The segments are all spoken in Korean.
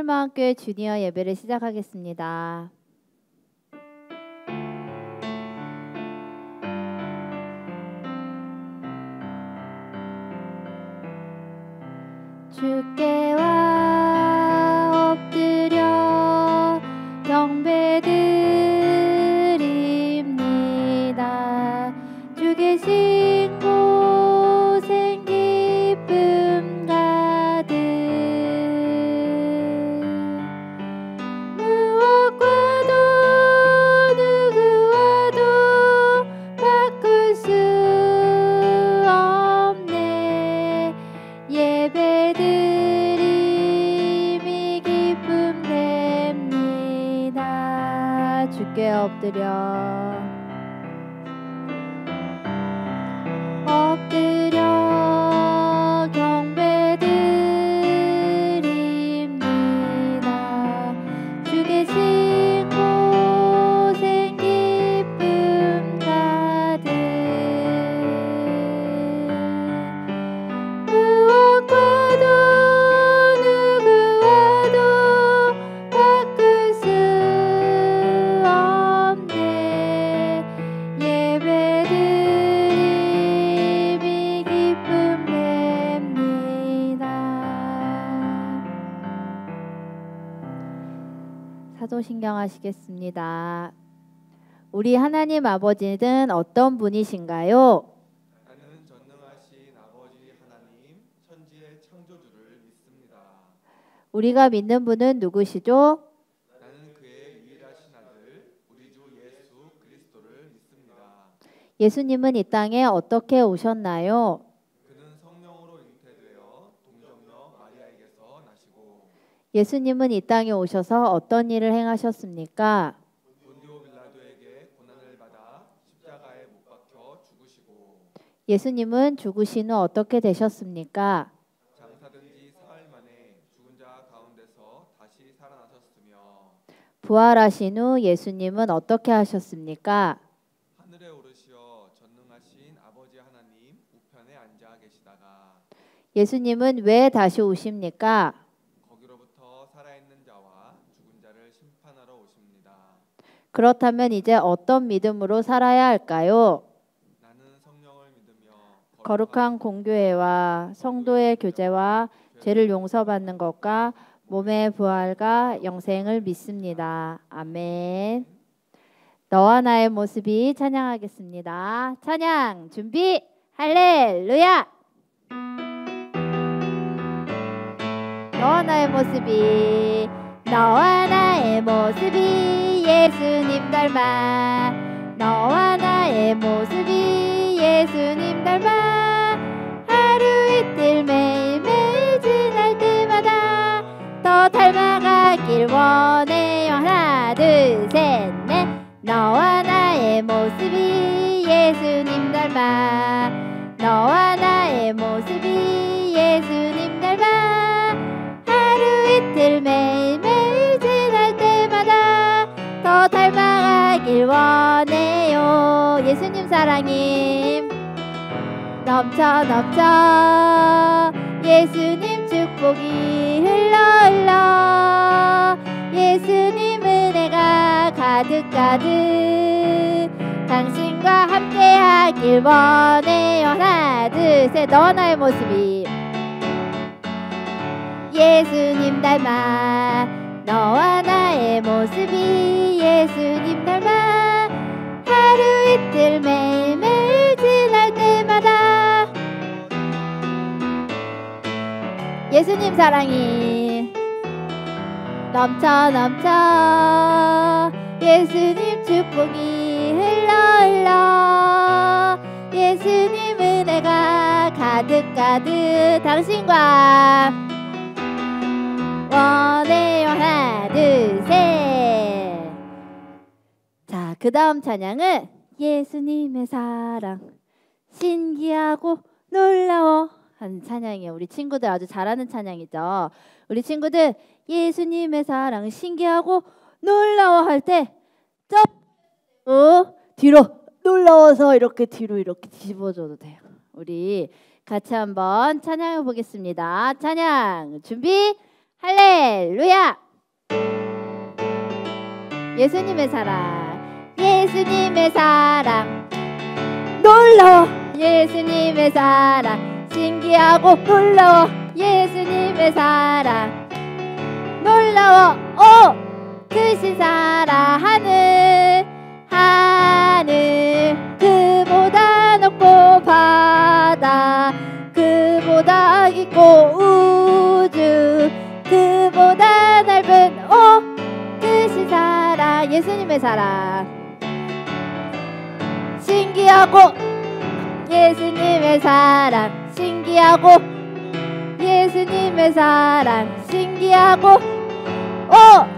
서울마음교회 주니어 예배를 시작하겠습니다. 주께와 엎드려 경배드립니다. 주 계신 곳엔 기쁨 가득 무엇과도 누구와도 바꿀 수 없네. 예배드림이 기쁨 됩니다. 주께 엎드려 경배드립니다. 주 계신 곳엔 기쁨 가득 무엇과도 누구와도 바꿀 수 없네. 예배드림이 기쁨 됩니다. 사도신경 하시겠습니다. 우리 하나님 아버지는 어떤 분이신가요? 나는 전능하신 아버지 하나님, 천지의 창조주를 믿습니다. 우리가 믿는 분은 누구시죠? 나는 그의 유일하신 아들, 우리 주 예수 그리스도를 믿습니다. 예수님은 이 땅에 어떻게 오셨나요? 그는 성령으로 잉태되어 동정녀 마리아에게서 나시고 예수님은 이 땅에 오셔서 어떤 일을 행하셨습니까? 본디오 빌라도에게 고난을 받아 십자가에 못 박혀 죽으시고 예수님은 죽으신 후 어떻게 되셨습니까? 장사된 지 사흘 만에 죽은 자 가운데서 다시 살아나셨으며 부활하신 후 예수님은 어떻게 하셨습니까? 하늘에 오르시어 전능하신 아버지 하나님 우편에 앉아 계시다가 예수님은 왜 다시 오십니까? 거기로부터 살아있는 자와 죽은 자를 심판하러 오십니다. 그렇다면 이제 어떤 믿음으로 살아야 할까요? 나는 성령을 믿으며 거룩한 공교회와 성도의 교제와 죄를 용서받는 것과 몸의 부활과 영생을 믿습니다. 아멘. 너와 나의 모습이 찬양하겠습니다. 찬양 준비 할렐루야. 너와 나의 모습이 예수님 닮아 너와 나의 모습이 예수님 닮아 하루 이틀 매일매일 지날 때마다 더 닮아가길 원해요. 하나 둘 셋 넷 너와 나의 모습이 예수님 닮아 너와 나의 모습이 예수님 닮아 하루 이틀 매일매일 지날 때마다 더 닮아가길 원해요. 예수님 사랑이 넘쳐 넘쳐 예수님 축복이 흘러 예수님 은혜가 가득 가득 당신과 함께하길 원해요. 하나 둘 셋 너와 나의 모습이 예수님 닮아 너와 나의 모습이 예수님 닮아 하루 이틀 매일매일 지날 때마다 예수님 사랑이 넘쳐 넘쳐 예수님 축복이 흘러 예수님 은혜가 가득 가득 당신과 원해요. 하나 둘 셋. 자, 그 다음 찬양은 예수님의 사랑 신기하고 놀라워 하는 찬양이에요. 우리 친구들 아주 잘하는 찬양이죠. 우리 친구들 예수님의 사랑 신기하고 놀라워 할 때 뒤로 놀라워서 이렇게 뒤로 이렇게 뒤집어줘도 돼요. 우리 같이 한번 찬양해 보겠습니다. 찬양 준비 할렐루야. 예수님의 사랑, 예수님의 사랑 놀라워. 예수님의 사랑 신기하고 놀라워. 예수님의 사랑 놀라워. 오 크신 사랑 하늘 그보다 높고 바다 그보다 깊고 우주 그보다 넓은 오 크신 사랑. 예수님의 사랑 신기하고 예수님의 사랑 신기하고 예수님의 사랑 신기하고 오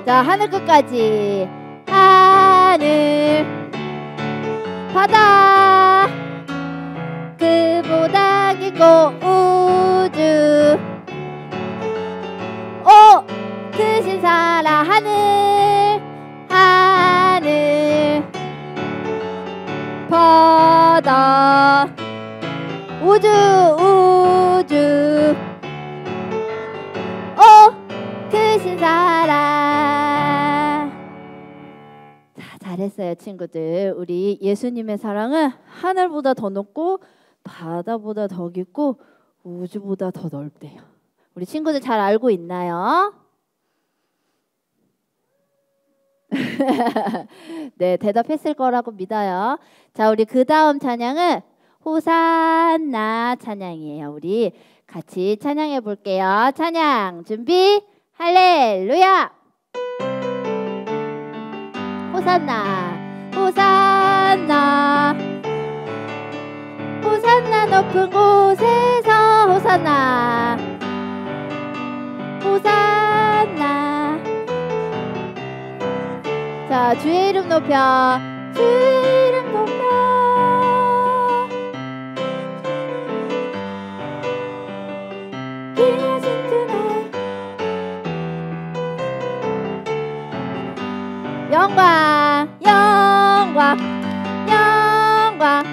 자 하늘 끝까지 하늘 바다 그보다 깊고 우주 오 크신 사랑 하늘 바다 우주 오 크신 사랑. 자 잘했어요 친구들. 우리 예수님의 사랑은 하늘보다 더 높고 바다보다 더 깊고 우주보다 더 넓대요. 우리 친구들 잘 알고 있나요? 네 대답했을 거라고 믿어요. 자 우리 그 다음 찬양은 호산나 찬양이에요. 우리 같이 찬양해 볼게요. 찬양 준비 할렐루야. 호산나 호산나 호산나 높은 곳에서 호산나 호산나. 자 주의 이름 높여 주의 이름 높여 귀하신 주님 영광 영광 영광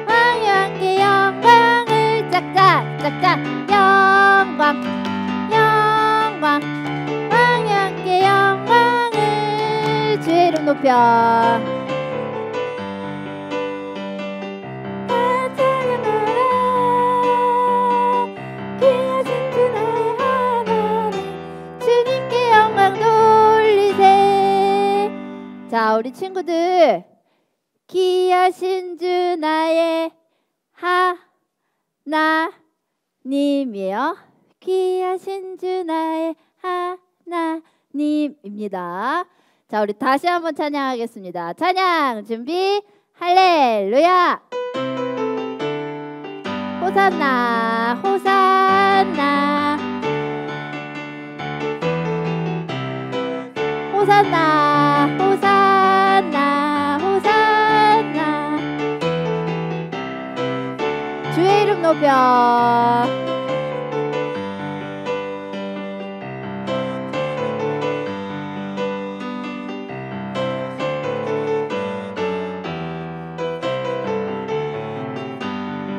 왕께 영광을 짝짝짝짝 영광 영광 왕께 영광을 주의 이름 높여 귀하신 주 나의 하나님 주님께 영광 돌리세. 자 우리 친구들 귀하신 주 나의 하나님이에요. 귀하신 주 나의 하나님입니다. 자 우리 다시 한번 찬양하겠습니다. 찬양 준비 할렐루야. 호산나 호산나 호산나 호산나 호산나 주의 이름 높여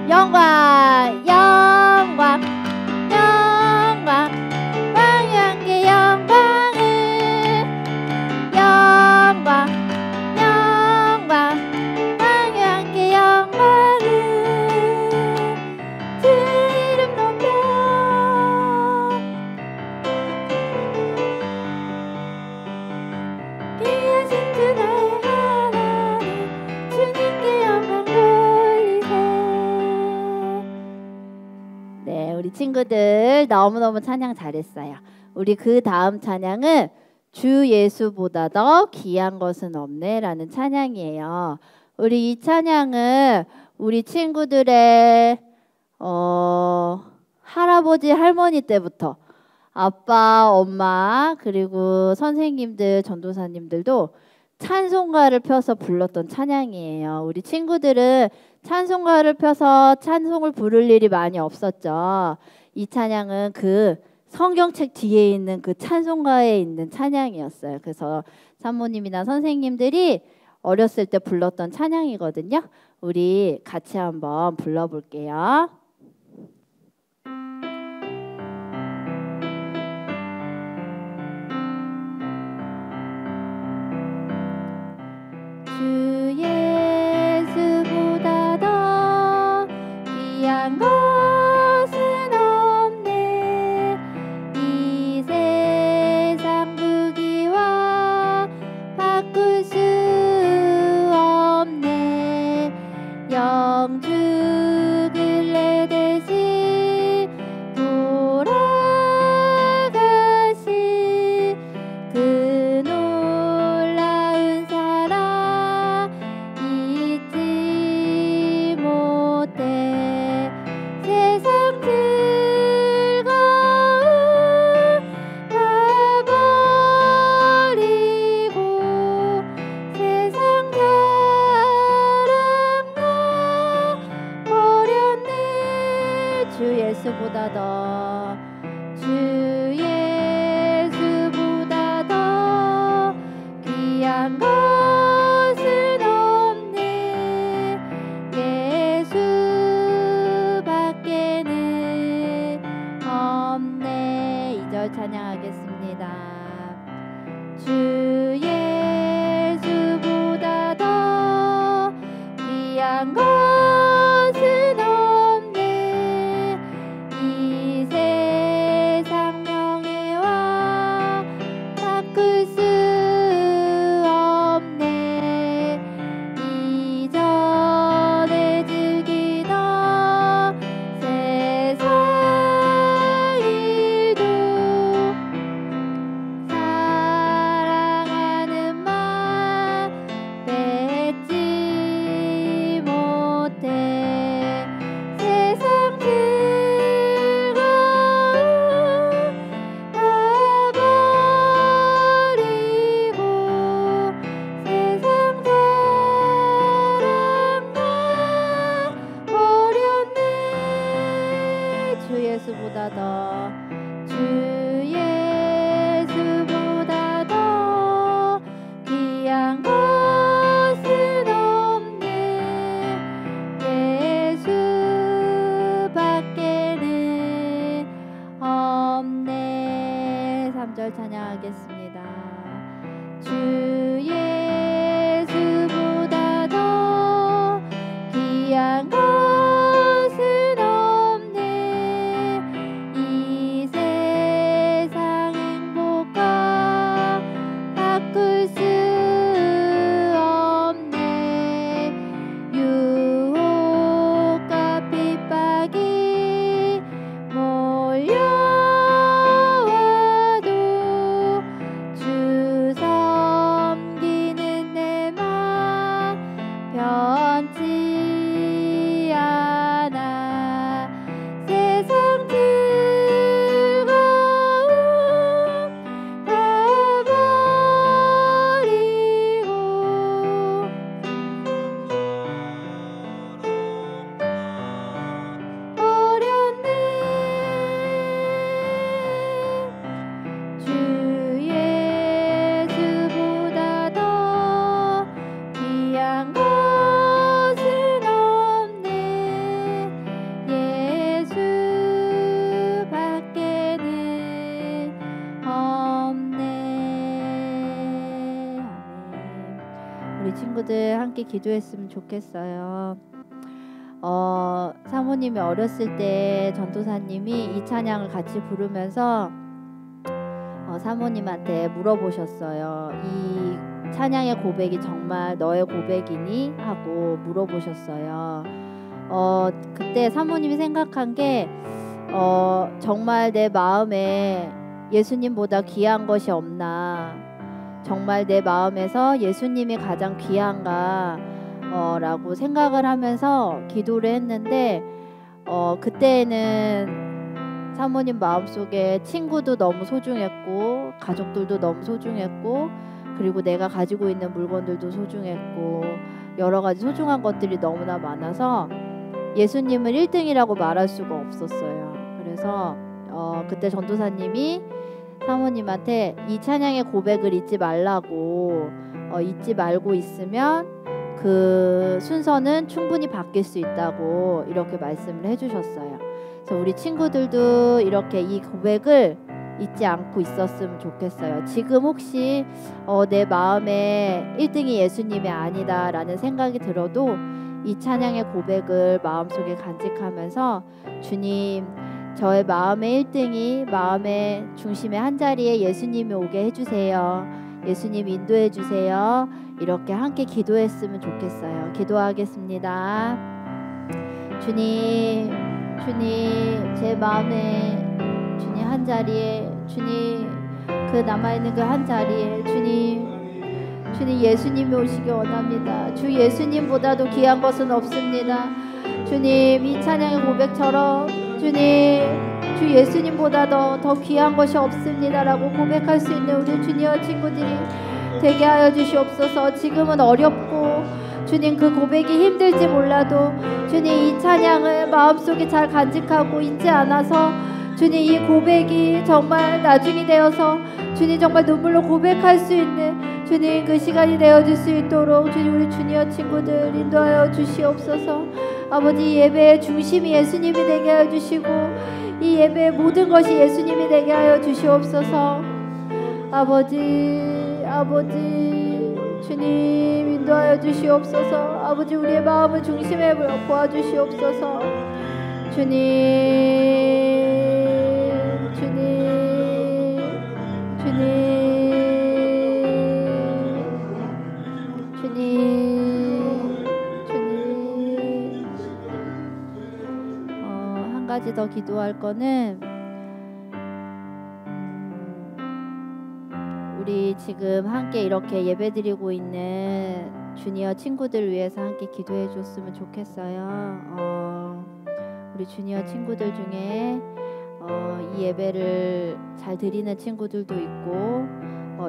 영광 영광 영광 왕께 영광을 영광 영광 왕께 영광을 주 이름 높여 귀하신 주 나의 하나님 주님께 영광 돌리세. 네, 우리 친구들 너무너무 찬양 잘했어요. 우리 그 다음 찬양은 주 예수보다 더 귀한 것은 없네 라는 찬양이에요. 우리 이 찬양은 우리 친구들의 할아버지 할머니 때부터 아빠 엄마 그리고 선생님들 전도사님들도 찬송가를 펴서 불렀던 찬양이에요. 우리 친구들은 찬송가를 펴서 찬송을 부를 일이 많이 없었죠. 이 찬양은 그 성경책 뒤에 있는 그 찬송가에 있는 찬양이었어요. 그래서 사모님이나 선생님들이 어렸을 때 불렀던 찬양이거든요. 우리 같이 한번 불러볼게요. 예수보다 더 주 예수보다 더 귀한 것은 없네 예수밖에는 없네. 2절 찬양하겠습니다. 주 예수보다 더 귀한 것은 없네 이 세상 명예와 바꿀 수 없네 이전에 즐기던 세상 일도 사랑하는 맘 뺏지 못해 세상 즐거움 다 버리고 세상 사랑과 버렸네 주 예수보다 더 주 예수보다 더 귀한 것은 없네 예수밖에는 없네. 3절 찬양하겠습니다. 주 예수보다 더 귀한 것은 없네 이 세상 행복과 바꿀 수 없네 유혹과 핍박이 몰려와도 주 섬기는 내 맘 변치 않아 세상 즐거움 다 버렸네 주 예수보다 더 귀한 것은 없네 예수밖에는 없네. 아멘. 우리 친구들 함께 기도했으면 좋겠어요. 사모님이 어렸을 때 전도사님이 이 찬양을 같이 부르면서 사모님한테 물어보셨어요. 이 찬양의 고백이 정말 너의 고백이니? 하고 물어보셨어요. 그때 사모님이 생각한 게 정말 내 마음에 예수님보다 귀한 것이 없나, 정말 내 마음에서 예수님이 가장 귀한가 라고 생각을 하면서 기도를 했는데 그때는 사모님 마음속에 친구도 너무 소중했고 가족들도 너무 소중했고 그리고 내가 가지고 있는 물건들도 소중했고 여러 가지 소중한 것들이 너무나 많아서 예수님을 1등이라고 말할 수가 없었어요. 그래서 그때 전도사님이 사모님한테 이 찬양의 고백을 잊지 말라고, 잊지 말고 있으면 그 순서는 충분히 바뀔 수 있다고 이렇게 말씀을 해주셨어요. 그래서 우리 친구들도 이렇게 이 고백을 잊지 않고 있었으면 좋겠어요. 지금 혹시 내 마음에 1등이 예수님이 아니다 라는 생각이 들어도 이 찬양의 고백을 마음속에 간직하면서 주님, 저의 마음의 1등이 마음의 중심의 한자리에 예수님이 오게 해주세요. 예수님 인도해 주세요. 이렇게 함께 기도했으면 좋겠어요. 기도하겠습니다. 주님, 제 마음에 주님 한자리에, 주님 그 남아있는 그 한자리에 주님 예수님이 오시기 원합니다. 주 예수님보다도 귀한 것은 없습니다. 주님, 이 찬양의 고백처럼 주님, 주 예수님보다 더 귀한 것이 없습니다 라고 고백할 수 있는 우리 주니어 친구들이 되게 하여 주시옵소서. 지금은 어렵고 주님 그 고백이 힘들지 몰라도 주님 이 찬양을 마음속에 잘 간직하고 있지 않아서 주님 이 고백이 정말 나중이 되어서 주님 정말 눈물로 고백할 수 있는 주님 그 시간이 되어줄 수 있도록 주님 우리 주니어 친구들 인도하여 주시옵소서. 아버지 예배의 중심이 예수님이 되게 하여 주시고 이 예배의 모든 것이 예수님이 되게 하여 주시옵소서. 아버지 주님 인도하여 주시옵소서. 아버지 우리의 마음을 중심에 보아주시옵소서. 주님 한 가지 더 기도할 거는 우리 지금 함께 이렇게 예배드리고 있는 주니어 친구들 위해서 함께 기도해 줬으면 좋겠어요. 우리 주니어 친구들 중에 이 예배를 잘 드리는 친구들도 있고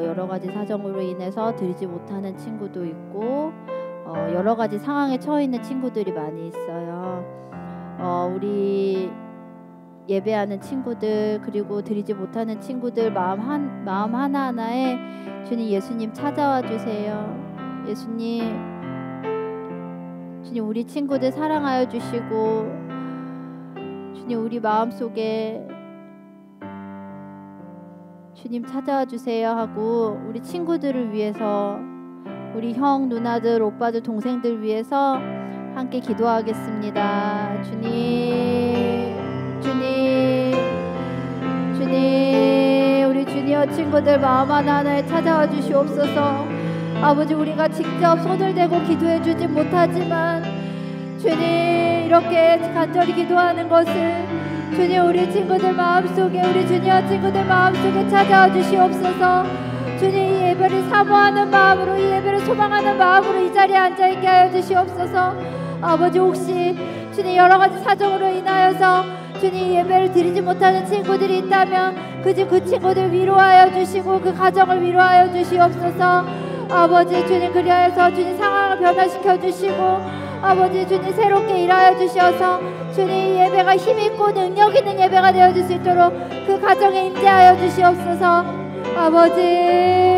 여러 가지 사정으로 인해서 드리지 못하는 친구도 있고 여러 가지 상황에 처해 있는 친구들이 많이 있어요. 우리 예배하는 친구들 그리고 드리지 못하는 친구들 마음 하나하나에 주님 예수님 찾아와 주세요. 예수님 우리 친구들 사랑하여 주시고 주님 우리 마음속에 주님 찾아와 주세요 하고 우리 친구들을 위해서 우리 형 누나들 오빠들 동생들 위해서 함께 기도하겠습니다. 주님 우리 주니어 친구들 마음 하나하나에 찾아와 주시옵소서. 아버지 우리가 직접 손을 대고 기도해 주지 못하지만 주님 이렇게 간절히 기도하는 것을 주님 우리 친구들 마음속에 우리 주니어 친구들 마음속에 찾아와 주시옵소서. 주님 이 예배를 사모하는 마음으로 이 예배를 소망하는 마음으로 이 자리에 앉아있게 하여 주시옵소서. 아버지 혹시 주님 여러가지 사정으로 인하여서 주님 예배를 드리지 못하는 친구들이 있다면 그 친구들 위로하여 주시고 그 가정을 위로하여 주시옵소서. 아버지 주님 그리하여서 주님 상황을 변화시켜 주시고 아버지 주님 새롭게 일하여 주셔서 주님 이 예배가 힘있고 능력 있는 예배가 되어줄 수 있도록 그 가정에 임재하여 주시옵소서. 아버지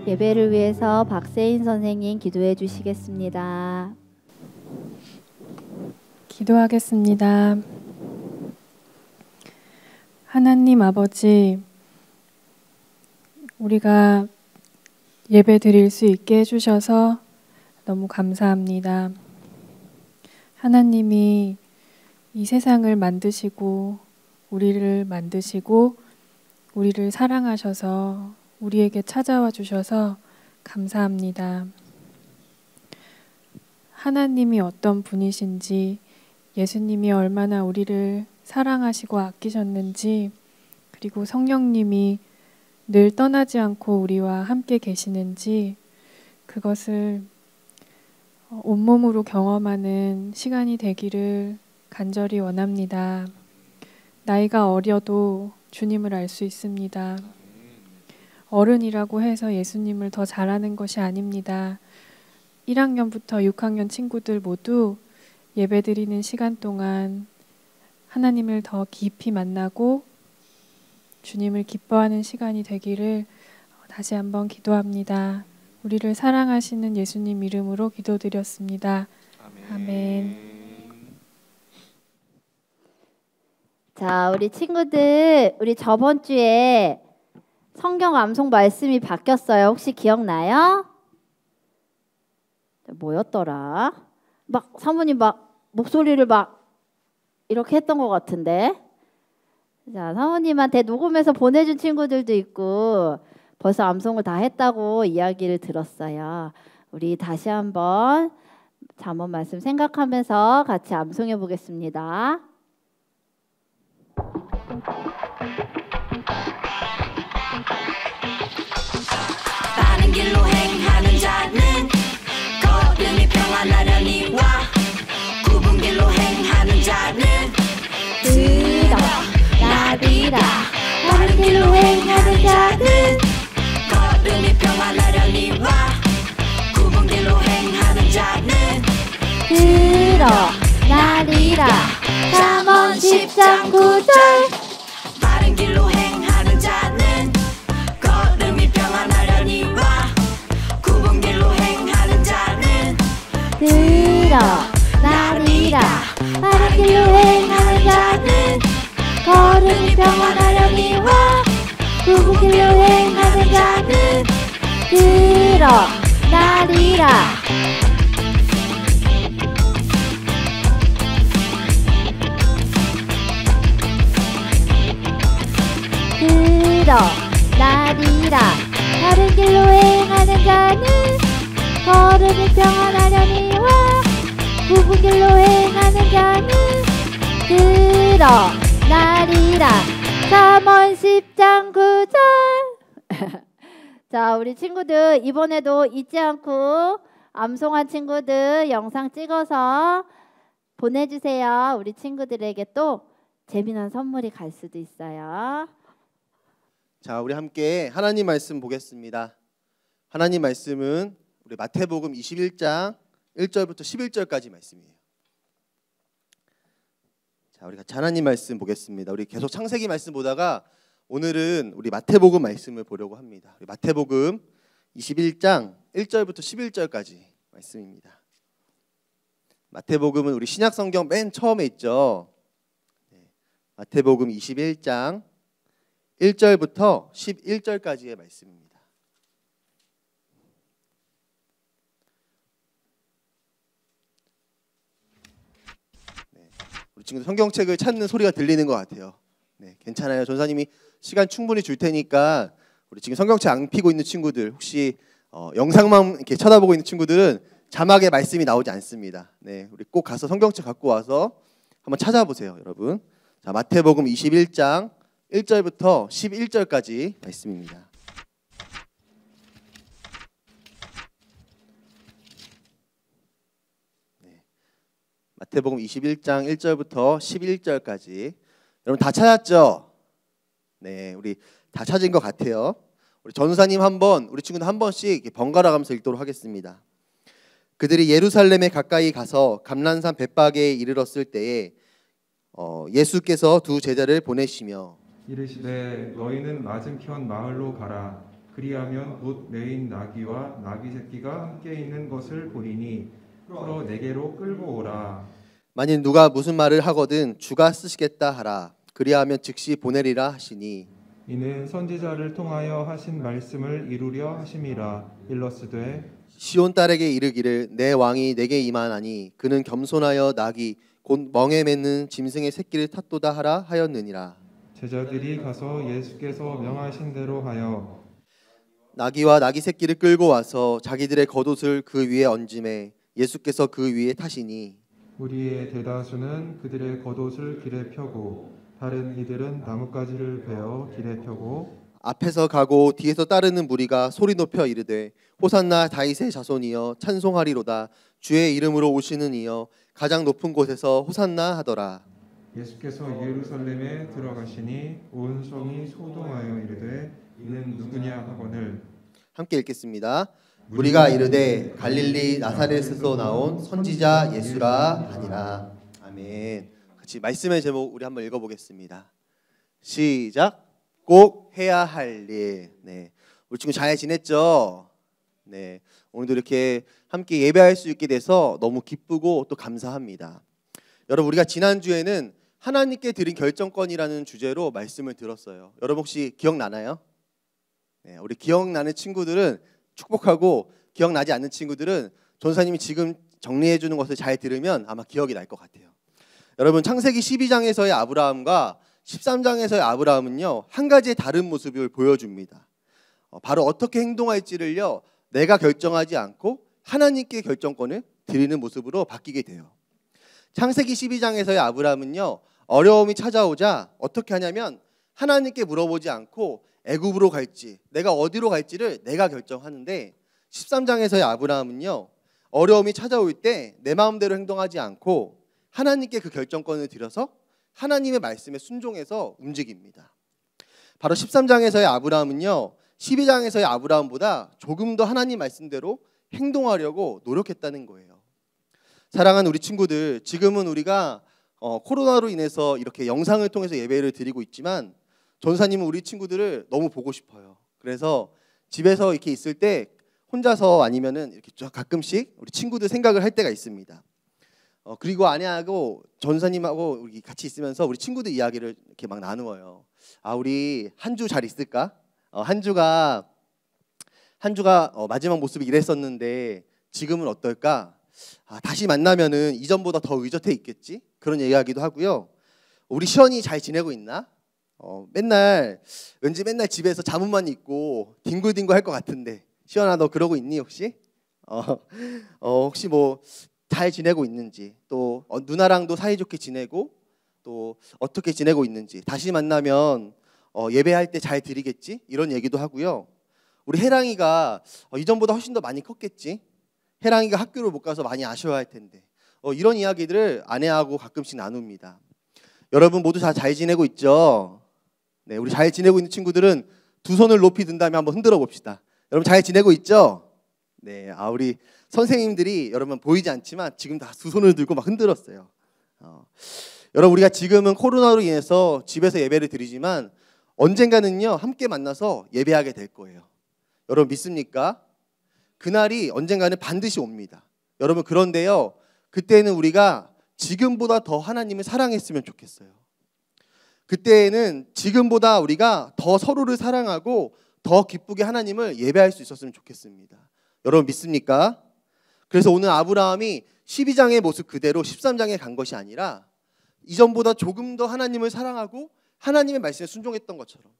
예배를 위해서 박세인 선생님 기도해 주시겠습니다. 기도하겠습니다. 하나님 아버지, 우리가 예배 드릴 수 있게 해주셔서 너무 감사합니다. 하나님이 이 세상을 만드시고 우리를 사랑하셔서 우리에게 찾아와 주셔서 감사합니다. 하나님이 어떤 분이신지, 예수님이 얼마나 우리를 사랑하시고 아끼셨는지, 그리고 성령님이 늘 떠나지 않고 우리와 함께 계시는지 그것을 온몸으로 경험하는 시간이 되기를 간절히 원합니다. 나이가 어려도 주님을 알 수 있습니다. 어른이라고 해서 예수님을 더 잘하는 것이 아닙니다. 1학년부터 6학년 친구들 모두 예배드리는 시간 동안 하나님을 더 깊이 만나고 주님을 기뻐하는 시간이 되기를 다시 한번 기도합니다. 우리를 사랑하시는 예수님 이름으로 기도드렸습니다. 아멘. 자, 우리 친구들, 우리 저번 주에 성경 암송 말씀이 바뀌었어요. 혹시 기억나요? 뭐였더라? 막 사모님 막 목소리를 막 이렇게 했던 것 같은데. 자, 사모님한테 녹음해서 보내준 친구들도 있고 벌써 암송을 다 했다고 이야기를 들었어요. 우리 다시 한번 잠언 말씀 생각하면서 같이 암송해 보겠습니다. 바른 길로 행하는 자는 걸음이 평안하려 드러나리라. 잠언 10장 9절. 바른 길로 행하는 자는 걸음이 평안하려니와 굽은 길로 행하는 자는 드러나리라. 바른 길로 행하는 자는 걸음이 평안하려니와 굽은 길로 행하는 자는 드러나리라. 드러나리라. 바른 길로 행하는 자는 걸음이 평안하려니와 굽은 길로 행하는 자는 드러나리라. 잠언 10장 9절. 자, 우리 친구들 이번에도 잊지 않고 암송한 친구들 영상 찍어서 보내주세요. 우리 친구들에게 또 재미난 선물이 갈 수도 있어요. 자, 우리 함께 하나님 말씀 보겠습니다. 하나님 말씀은 우리 마태복음 21장 1절부터 11절까지 말씀이에요. 자, 우리 같이 하나님 말씀 보겠습니다. 우리 계속 창세기 말씀 보다가 오늘은 우리 마태복음 말씀을 보려고 합니다. 우리 마태복음 21장 1절부터 11절까지 말씀입니다. 마태복음은 우리 신약 성경 맨 처음에 있죠. 마태복음 21장 1절부터 11절까지의 말씀입니다. 우리 친구들 성경책을 찾는 소리가 들리는 것 같아요. 네, 괜찮아요. 전사님이 시간 충분히 줄 테니까 우리 지금 성경책 안 펴고 있는 친구들, 혹시 영상만 이렇게 쳐다보고 있는 친구들은 자막에 말씀이 나오지 않습니다. 네, 우리 꼭 가서 성경책 갖고 와서 한번 찾아보세요, 여러분. 자, 마태복음 21장 1절부터 11절까지 말씀입니다. 네, 마태복음 21장 1절부터 11절까지. 여러분 다 찾았죠? 네, 우리 다 찾은 것 같아요. 우리 전사님 한번, 우리 친구들 한 번씩 번갈아 가면서 읽도록 하겠습니다. 그들이 예루살렘에 가까이 가서 감람산 벳바게에 이르렀을 때에 예수께서 두 제자를 보내시며 이르시되 너희는 맞은편 마을로 가라. 그리하면 못 메인 나귀와 나귀 새끼가 함께 있는 것을 보리니 풀어 내게로 끌고 오라. 만일 누가 무슨 말을 하거든 주가 쓰시겠다 하라. 그리하면 즉시 보내리라 하시니 이는 선지자를 통하여 하신 말씀을 이루려 하심이라. 일러스되 시온 딸에게 이르기를 내 왕이 내게 임하나니 그는 겸손하여 나귀 곧 멍에 맺는 짐승의 새끼를 탔도다 하라 하였느니라. 제자들이 가서 예수께서 명하신 대로 하여 나귀와 나귀 새끼를 끌고 와서 자기들의 겉옷을 그 위에 얹음에 예수께서 그 위에 타시니 우리의 대다수는 그들의 겉옷을 길에 펴고 다른 이들은 나뭇가지를 베어 길에 펴고 앞에서 가고 뒤에서 따르는 무리가 소리 높여 이르되 호산나 다윗의 자손이여 찬송하리로다. 주의 이름으로 오시는 이여 가장 높은 곳에서 호산나 하더라. 예수께서 예루살렘에 들어가시니 온 성이 소동하여 이르되 이는 누구냐 하거늘. 함께 읽겠습니다. 우리가 이르되 갈릴리 나사렛에서 나온 선지자 예수라 하니라. 아멘. 같이 말씀의 제목 우리 한번 읽어보겠습니다. 시작. 꼭 해야 할 일. 네, 우리 친구 잘 지냈죠? 네, 오늘도 이렇게 함께 예배할 수 있게 돼서 너무 기쁘고 또 감사합니다. 여러분, 우리가 지난주에는 하나님께 드린 결정권이라는 주제로 말씀을 들었어요. 여러분 혹시 기억나나요? 네, 우리 기억나는 친구들은 축복하고 기억나지 않는 친구들은 전사님이 지금 정리해 주는 것을 잘 들으면 아마 기억이 날 것 같아요. 여러분, 창세기 12장에서의 아브라함과 13장에서의 아브라함은요, 한 가지의 다른 모습을 보여줍니다. 바로 어떻게 행동할지를요, 내가 결정하지 않고 하나님께 결정권을 드리는 모습으로 바뀌게 돼요. 창세기 12장에서의 아브라함은요, 어려움이 찾아오자 어떻게 하냐면 하나님께 물어보지 않고 애굽으로 갈지 내가 어디로 갈지를 내가 결정하는데, 13장에서의 아브라함은요, 어려움이 찾아올 때 내 마음대로 행동하지 않고 하나님께 그 결정권을 드려서 하나님의 말씀에 순종해서 움직입니다. 바로 13장에서의 아브라함은요, 12장에서의 아브라함보다 조금 더 하나님 말씀대로 행동하려고 노력했다는 거예요. 사랑하는 우리 친구들, 지금은 우리가 코로나로 인해서 이렇게 영상을 통해서 예배를 드리고 있지만 전사님은 우리 친구들을 너무 보고 싶어요. 그래서 집에서 이렇게 있을 때 혼자서 아니면은 이렇게 가끔씩 우리 친구들 생각을 할 때가 있습니다. 그리고 아내하고 전사님하고 우리 같이 있으면서 우리 친구들 이야기를 이렇게 막 나누어요. 아, 우리 한 주 잘 있을까? 한 주가 마지막 모습이 이랬었는데 지금은 어떨까? 아, 다시 만나면은 이전보다 더 의젓해 있겠지? 그런 이야기도 하고요. 우리 시연이 잘 지내고 있나? 왠지 맨날 집에서 잠옷만 입고 뒹굴뒹굴 할 것 같은데 시연아, 너 그러고 있니 혹시? 혹시 뭐 잘 지내고 있는지, 또 누나랑도 사이좋게 지내고 또 어떻게 지내고 있는지, 다시 만나면 예배할 때 잘 드리겠지? 이런 얘기도 하고요. 우리 혜랑이가 이전보다 훨씬 더 많이 컸겠지? 혜랑이가 학교를 못 가서 많이 아쉬워할 텐데 이런 이야기들을 아내하고 가끔씩 나눕니다. 여러분 모두 다 잘 지내고 있죠? 네, 우리 잘 지내고 있는 친구들은 두 손을 높이 든 다음에 한번 흔들어 봅시다. 여러분 잘 지내고 있죠? 네, 우리 선생님들이 여러분 보이지 않지만 지금 다 두 손을 들고 막 흔들었어요. 여러분 우리가 지금은 코로나로 인해서 집에서 예배를 드리지만 언젠가는요 함께 만나서 예배하게 될 거예요. 여러분 믿습니까? 그날이 언젠가는 반드시 옵니다. 여러분 그런데요 그때는 우리가 지금보다 더 하나님을 사랑했으면 좋겠어요. 그때는 지금보다 우리가 더 서로를 사랑하고 더 기쁘게 하나님을 예배할 수 있었으면 좋겠습니다. 여러분 믿습니까? 그래서 오늘 아브라함이 12장의 모습 그대로 13장에 간 것이 아니라 이전보다 조금 더 하나님을 사랑하고 하나님의 말씀에 순종했던 것처럼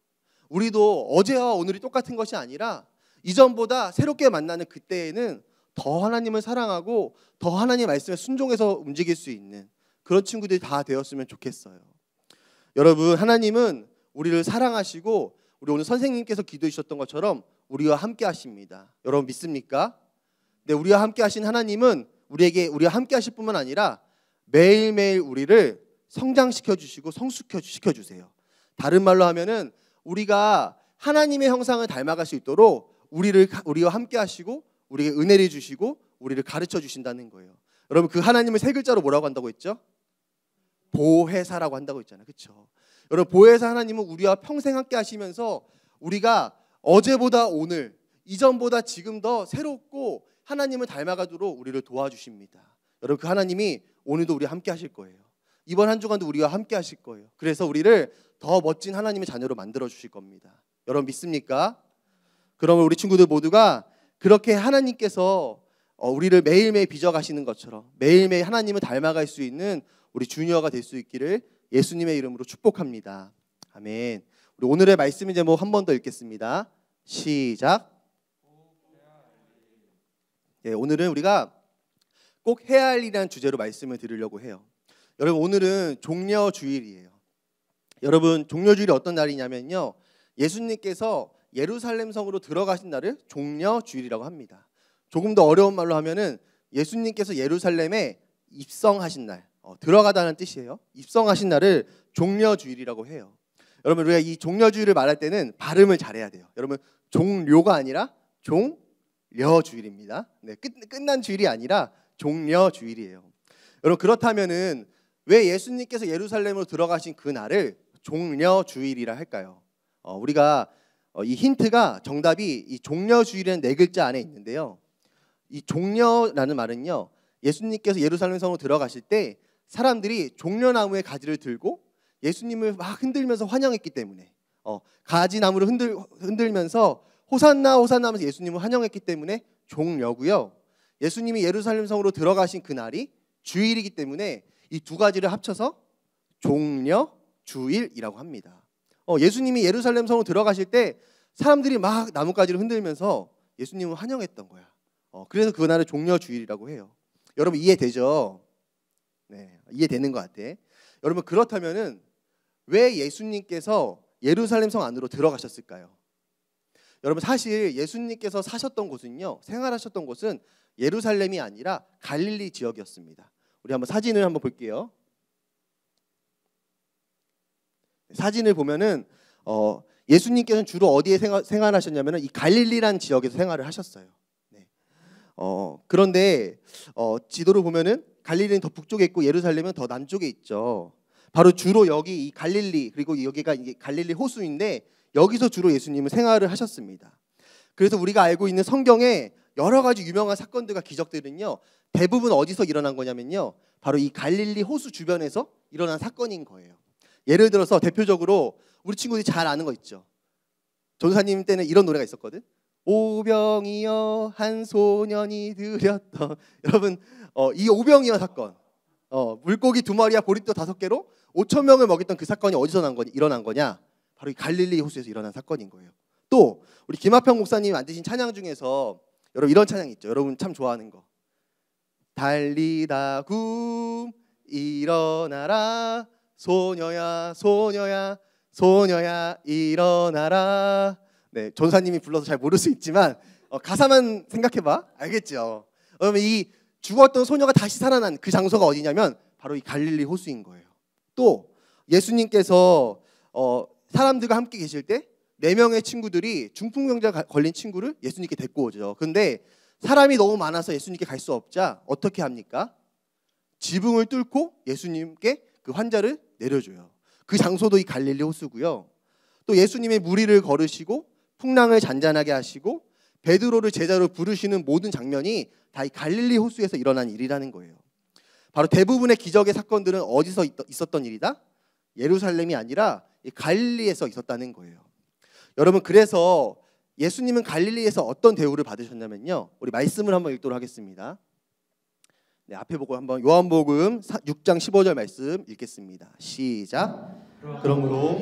우리도 어제와 오늘이 똑같은 것이 아니라 이전보다 새롭게 만나는 그때에는 더 하나님을 사랑하고 더 하나님의 말씀에 순종해서 움직일 수 있는 그런 친구들이 다 되었으면 좋겠어요. 여러분 하나님은 우리를 사랑하시고 우리 오늘 선생님께서 기도해 주셨던 것처럼 우리와 함께 하십니다. 여러분 믿습니까? 네, 우리와 함께 하신 하나님은 우리와 함께 하실 뿐만 아니라 매일매일 우리를 성장시켜 주시고 성숙시켜 주세요. 다른 말로 하면은 우리가 하나님의 형상을 닮아갈 수 있도록 우리와 함께 하시고 우리에게 은혜를 주시고 우리를 가르쳐 주신다는 거예요. 여러분 그 하나님을 세 글자로 뭐라고 한다고 했죠? 보혜사라고 한다고 했잖아요. 그렇죠? 여러분 보혜사 하나님은 우리와 평생 함께 하시면서 우리가 어제보다 오늘, 이전보다 지금 더 새롭고 하나님을 닮아가도록 우리를 도와주십니다. 여러분 그 하나님이 오늘도 우리와 함께 하실 거예요. 이번 한 주간도 우리와 함께 하실 거예요. 그래서 우리를 더 멋진 하나님의 자녀로 만들어 주실 겁니다. 여러분 믿습니까? 그러면 우리 친구들 모두가 그렇게 하나님께서 우리를 매일매일 빚어가시는 것처럼 매일매일 하나님을 닮아갈 수 있는 우리 주니어가 될 수 있기를 예수님의 이름으로 축복합니다. 아멘. 우리 오늘의 말씀의 제목 한 번 더 읽겠습니다. 시작. 네, 오늘은 우리가 꼭 해야 할 일이라는 주제로 말씀을 드리려고 해요. 여러분 오늘은 종려주일이에요. 여러분 종려주일이 어떤 날이냐면요, 예수님께서 예루살렘 성으로 들어가신 날을 종려주일이라고 합니다. 조금 더 어려운 말로 하면은 예수님께서 예루살렘에 입성하신 날, 들어가다는 뜻이에요. 입성하신 날을 종려주일이라고 해요. 여러분 우리가 이 종려주일을 말할 때는 발음을 잘해야 돼요. 여러분 종료가 아니라 종려주일입니다. 네, 끝난 주일이 아니라 종려주일이에요. 여러분 그렇다면은 왜 예수님께서 예루살렘으로 들어가신 그 날을 종려주일이라 할까요? 우리가 이 힌트가 정답이 이 종려주일이라는 네 글자 안에 있는데요. 이 종려라는 말은요, 예수님께서 예루살렘 성으로 들어가실 때 사람들이 종려나무의 가지를 들고 예수님을 막 흔들면서 환영했기 때문에 가지나무를 흔들면서 호산나 호산나 하면서 예수님을 환영했기 때문에 종려고요. 예수님이 예루살렘 성으로 들어가신 그 날이 주일이기 때문에 이 두 가지를 합쳐서 종려주일이라고 합니다. 예수님이 예루살렘 성으로 들어가실 때 사람들이 막 나뭇가지를 흔들면서 예수님을 환영했던 거야. 그래서 그날을 종려주일이라고 해요. 여러분 이해되죠? 네, 이해되는 것 같아. 여러분 그렇다면은 왜 예수님께서 예루살렘 성 안으로 들어가셨을까요? 여러분 사실 예수님께서 사셨던 곳은요, 생활하셨던 곳은 예루살렘이 아니라 갈릴리 지역이었습니다. 우리 한번 사진을 한번 볼게요. 사진을 보면은 예수님께서는 주로 어디에 생활하셨냐면은 이 갈릴리라는 지역에서 생활을 하셨어요. 네. 그런데 지도를 보면은 갈릴리는 더 북쪽에 있고 예루살렘은 더 남쪽에 있죠. 바로 주로 여기 이 갈릴리, 그리고 여기가 이게 갈릴리 호수인데 여기서 주로 예수님은 생활을 하셨습니다. 그래서 우리가 알고 있는 성경에 여러 가지 유명한 사건들과 기적들은요, 대부분 어디서 일어난 거냐면요, 바로 이 갈릴리 호수 주변에서 일어난 사건인 거예요. 예를 들어서 대표적으로 우리 친구들이 잘 아는 거 있죠. 전도사님 때는 이런 노래가 있었거든. 오병이어 한 소년이 들였던 여러분, 이 오병이어 사건, 물고기 2마리와 보리떡 5개로 5천 명을 먹였던 그 사건이 어디서 일어난 거냐? 바로 이 갈릴리 호수에서 일어난 사건인 거예요. 또 우리 김하평 목사님이 만드신 찬양 중에서 여러분 이런 찬양 있죠. 여러분 참 좋아하는 거. 달리다 굼 일어나라 소녀야 소녀야 소녀야 일어나라. 네, 전사님이 불러서 잘 모를 수 있지만 가사만 생각해봐 알겠죠. 그러면 이 죽었던 소녀가 다시 살아난 그 장소가 어디냐면 바로 이 갈릴리 호수인 거예요. 또 예수님께서 사람들과 함께 계실 때 4명의 친구들이 중풍병자 걸린 친구를 예수님께 데리고 오죠. 근데 사람이 너무 많아서 예수님께 갈 수 없자 어떻게 합니까? 지붕을 뚫고 예수님께 그 환자를 내려줘요. 그 장소도 이 갈릴리 호수고요. 또 예수님의 무리를 걸으시고 풍랑을 잔잔하게 하시고 베드로를 제자로 부르시는 모든 장면이 다 이 갈릴리 호수에서 일어난 일이라는 거예요. 바로 대부분의 기적의 사건들은 어디서 있었던 일이다? 예루살렘이 아니라 이 갈릴리에서 있었다는 거예요. 여러분, 그래서 예수님은 갈릴리에서 어떤 대우를 받으셨냐면요, 우리 말씀을 한번 읽도록 하겠습니다. 네, 앞에 보고 한번 요한복음 6장 15절 말씀 읽겠습니다. 시작. 그러므로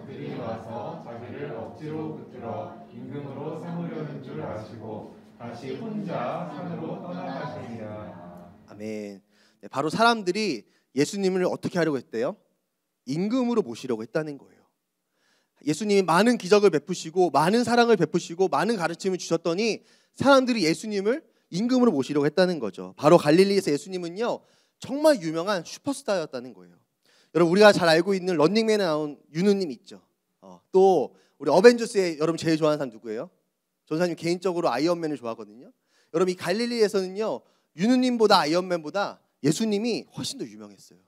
그들이 와서 자기를 억지로 붙들어 임금으로 삼으려는 줄 아시고 다시 혼자 산으로 떠나가시니라. 아멘. 네, 바로 사람들이 예수님을 어떻게 하려고 했대요? 임금으로 모시려고 했다는 거예요. 예수님이 많은 기적을 베푸시고 많은 사랑을 베푸시고 많은 가르침을 주셨더니 사람들이 예수님을 임금으로 모시려고 했다는 거죠. 바로 갈릴리에서 예수님은요, 정말 유명한 슈퍼스타였다는 거예요. 여러분, 우리가 잘 알고 있는 런닝맨에 나온 윤우님 있죠. 또 우리 어벤져스에 여러분 제일 좋아하는 사람 누구예요? 전사님 개인적으로 아이언맨을 좋아하거든요. 여러분, 이 갈릴리에서는요, 윤우님보다 아이언맨보다 예수님이 훨씬 더 유명했어요.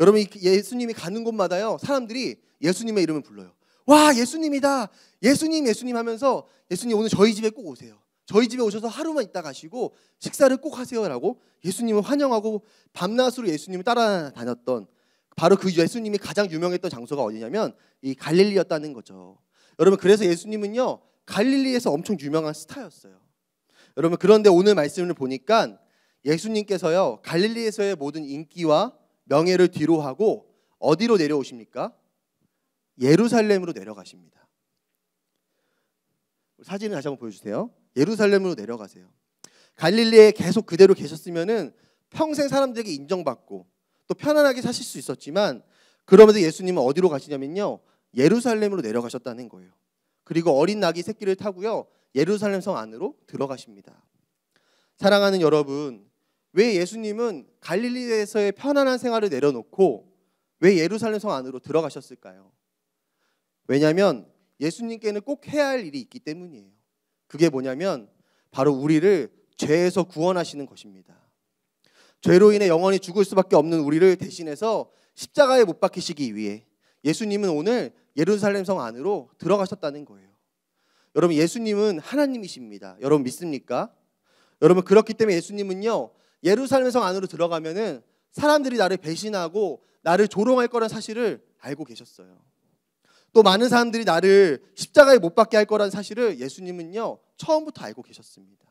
여러분, 예수님이 가는 곳마다요, 사람들이 예수님의 이름을 불러요. 와, 예수님이다. 예수님, 예수님 하면서 예수님 오늘 저희 집에 꼭 오세요. 저희 집에 오셔서 하루만 있다 가시고 식사를 꼭 하세요라고 예수님을 환영하고 밤낮으로 예수님을 따라다녔던, 바로 그 예수님이 가장 유명했던 장소가 어디냐면 이 갈릴리였다는 거죠. 여러분, 그래서 예수님은요, 갈릴리에서 엄청 유명한 스타였어요. 여러분, 그런데 오늘 말씀을 보니까 예수님께서요, 갈릴리에서의 모든 인기와 명예를 뒤로 하고 어디로 내려오십니까? 예루살렘으로 내려가십니다. 사진을 다시 한번 보여주세요. 예루살렘으로 내려가세요. 갈릴리에 계속 그대로 계셨으면은 평생 사람들에게 인정받고 또 편안하게 사실 수 있었지만, 그러면서 예수님은 어디로 가시냐면요, 예루살렘으로 내려가셨다는 거예요. 그리고 어린 나귀 새끼를 타고요, 예루살렘 성 안으로 들어가십니다. 사랑하는 여러분, 왜 예수님은 갈릴리에서의 편안한 생활을 내려놓고 왜 예루살렘 성 안으로 들어가셨을까요? 왜냐하면 예수님께는 꼭 해야 할 일이 있기 때문이에요. 그게 뭐냐면 바로 우리를 죄에서 구원하시는 것입니다. 죄로 인해 영원히 죽을 수밖에 없는 우리를 대신해서 십자가에 못 박히시기 위해 예수님은 오늘 예루살렘 성 안으로 들어가셨다는 거예요. 여러분, 예수님은 하나님이십니다. 여러분 믿습니까? 여러분, 그렇기 때문에 예수님은요, 예루살렘 성 안으로 들어가면은 사람들이 나를 배신하고 나를 조롱할 거란 사실을 알고 계셨어요. 또 많은 사람들이 나를 십자가에 못 박게 할 거란 사실을 예수님은요, 처음부터 알고 계셨습니다.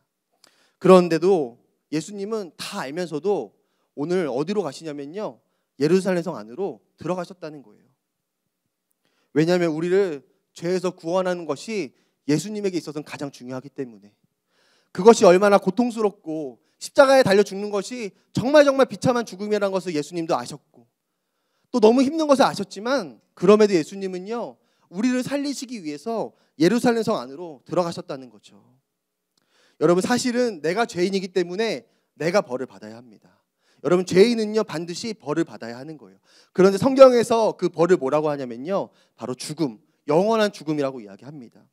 그런데도 예수님은 다 알면서도 오늘 어디로 가시냐면요, 예루살렘 성 안으로 들어가셨다는 거예요. 왜냐하면 우리를 죄에서 구원하는 것이 예수님에게 있어서는 가장 중요하기 때문에, 그것이 얼마나 고통스럽고 십자가에 달려 죽는 것이 정말 비참한 죽음이라는 것을 예수님도 아셨고 또 너무 힘든 것을 아셨지만, 그럼에도 예수님은요, 우리를 살리시기 위해서 예루살렘 성 안으로 들어가셨다는 거죠. 여러분, 사실은 내가 죄인이기 때문에 내가 벌을 받아야 합니다. 여러분, 죄인은요, 반드시 벌을 받아야 하는 거예요. 그런데 성경에서 그 벌을 뭐라고 하냐면요, 바로 죽음, 영원한 죽음이라고 이야기합니다.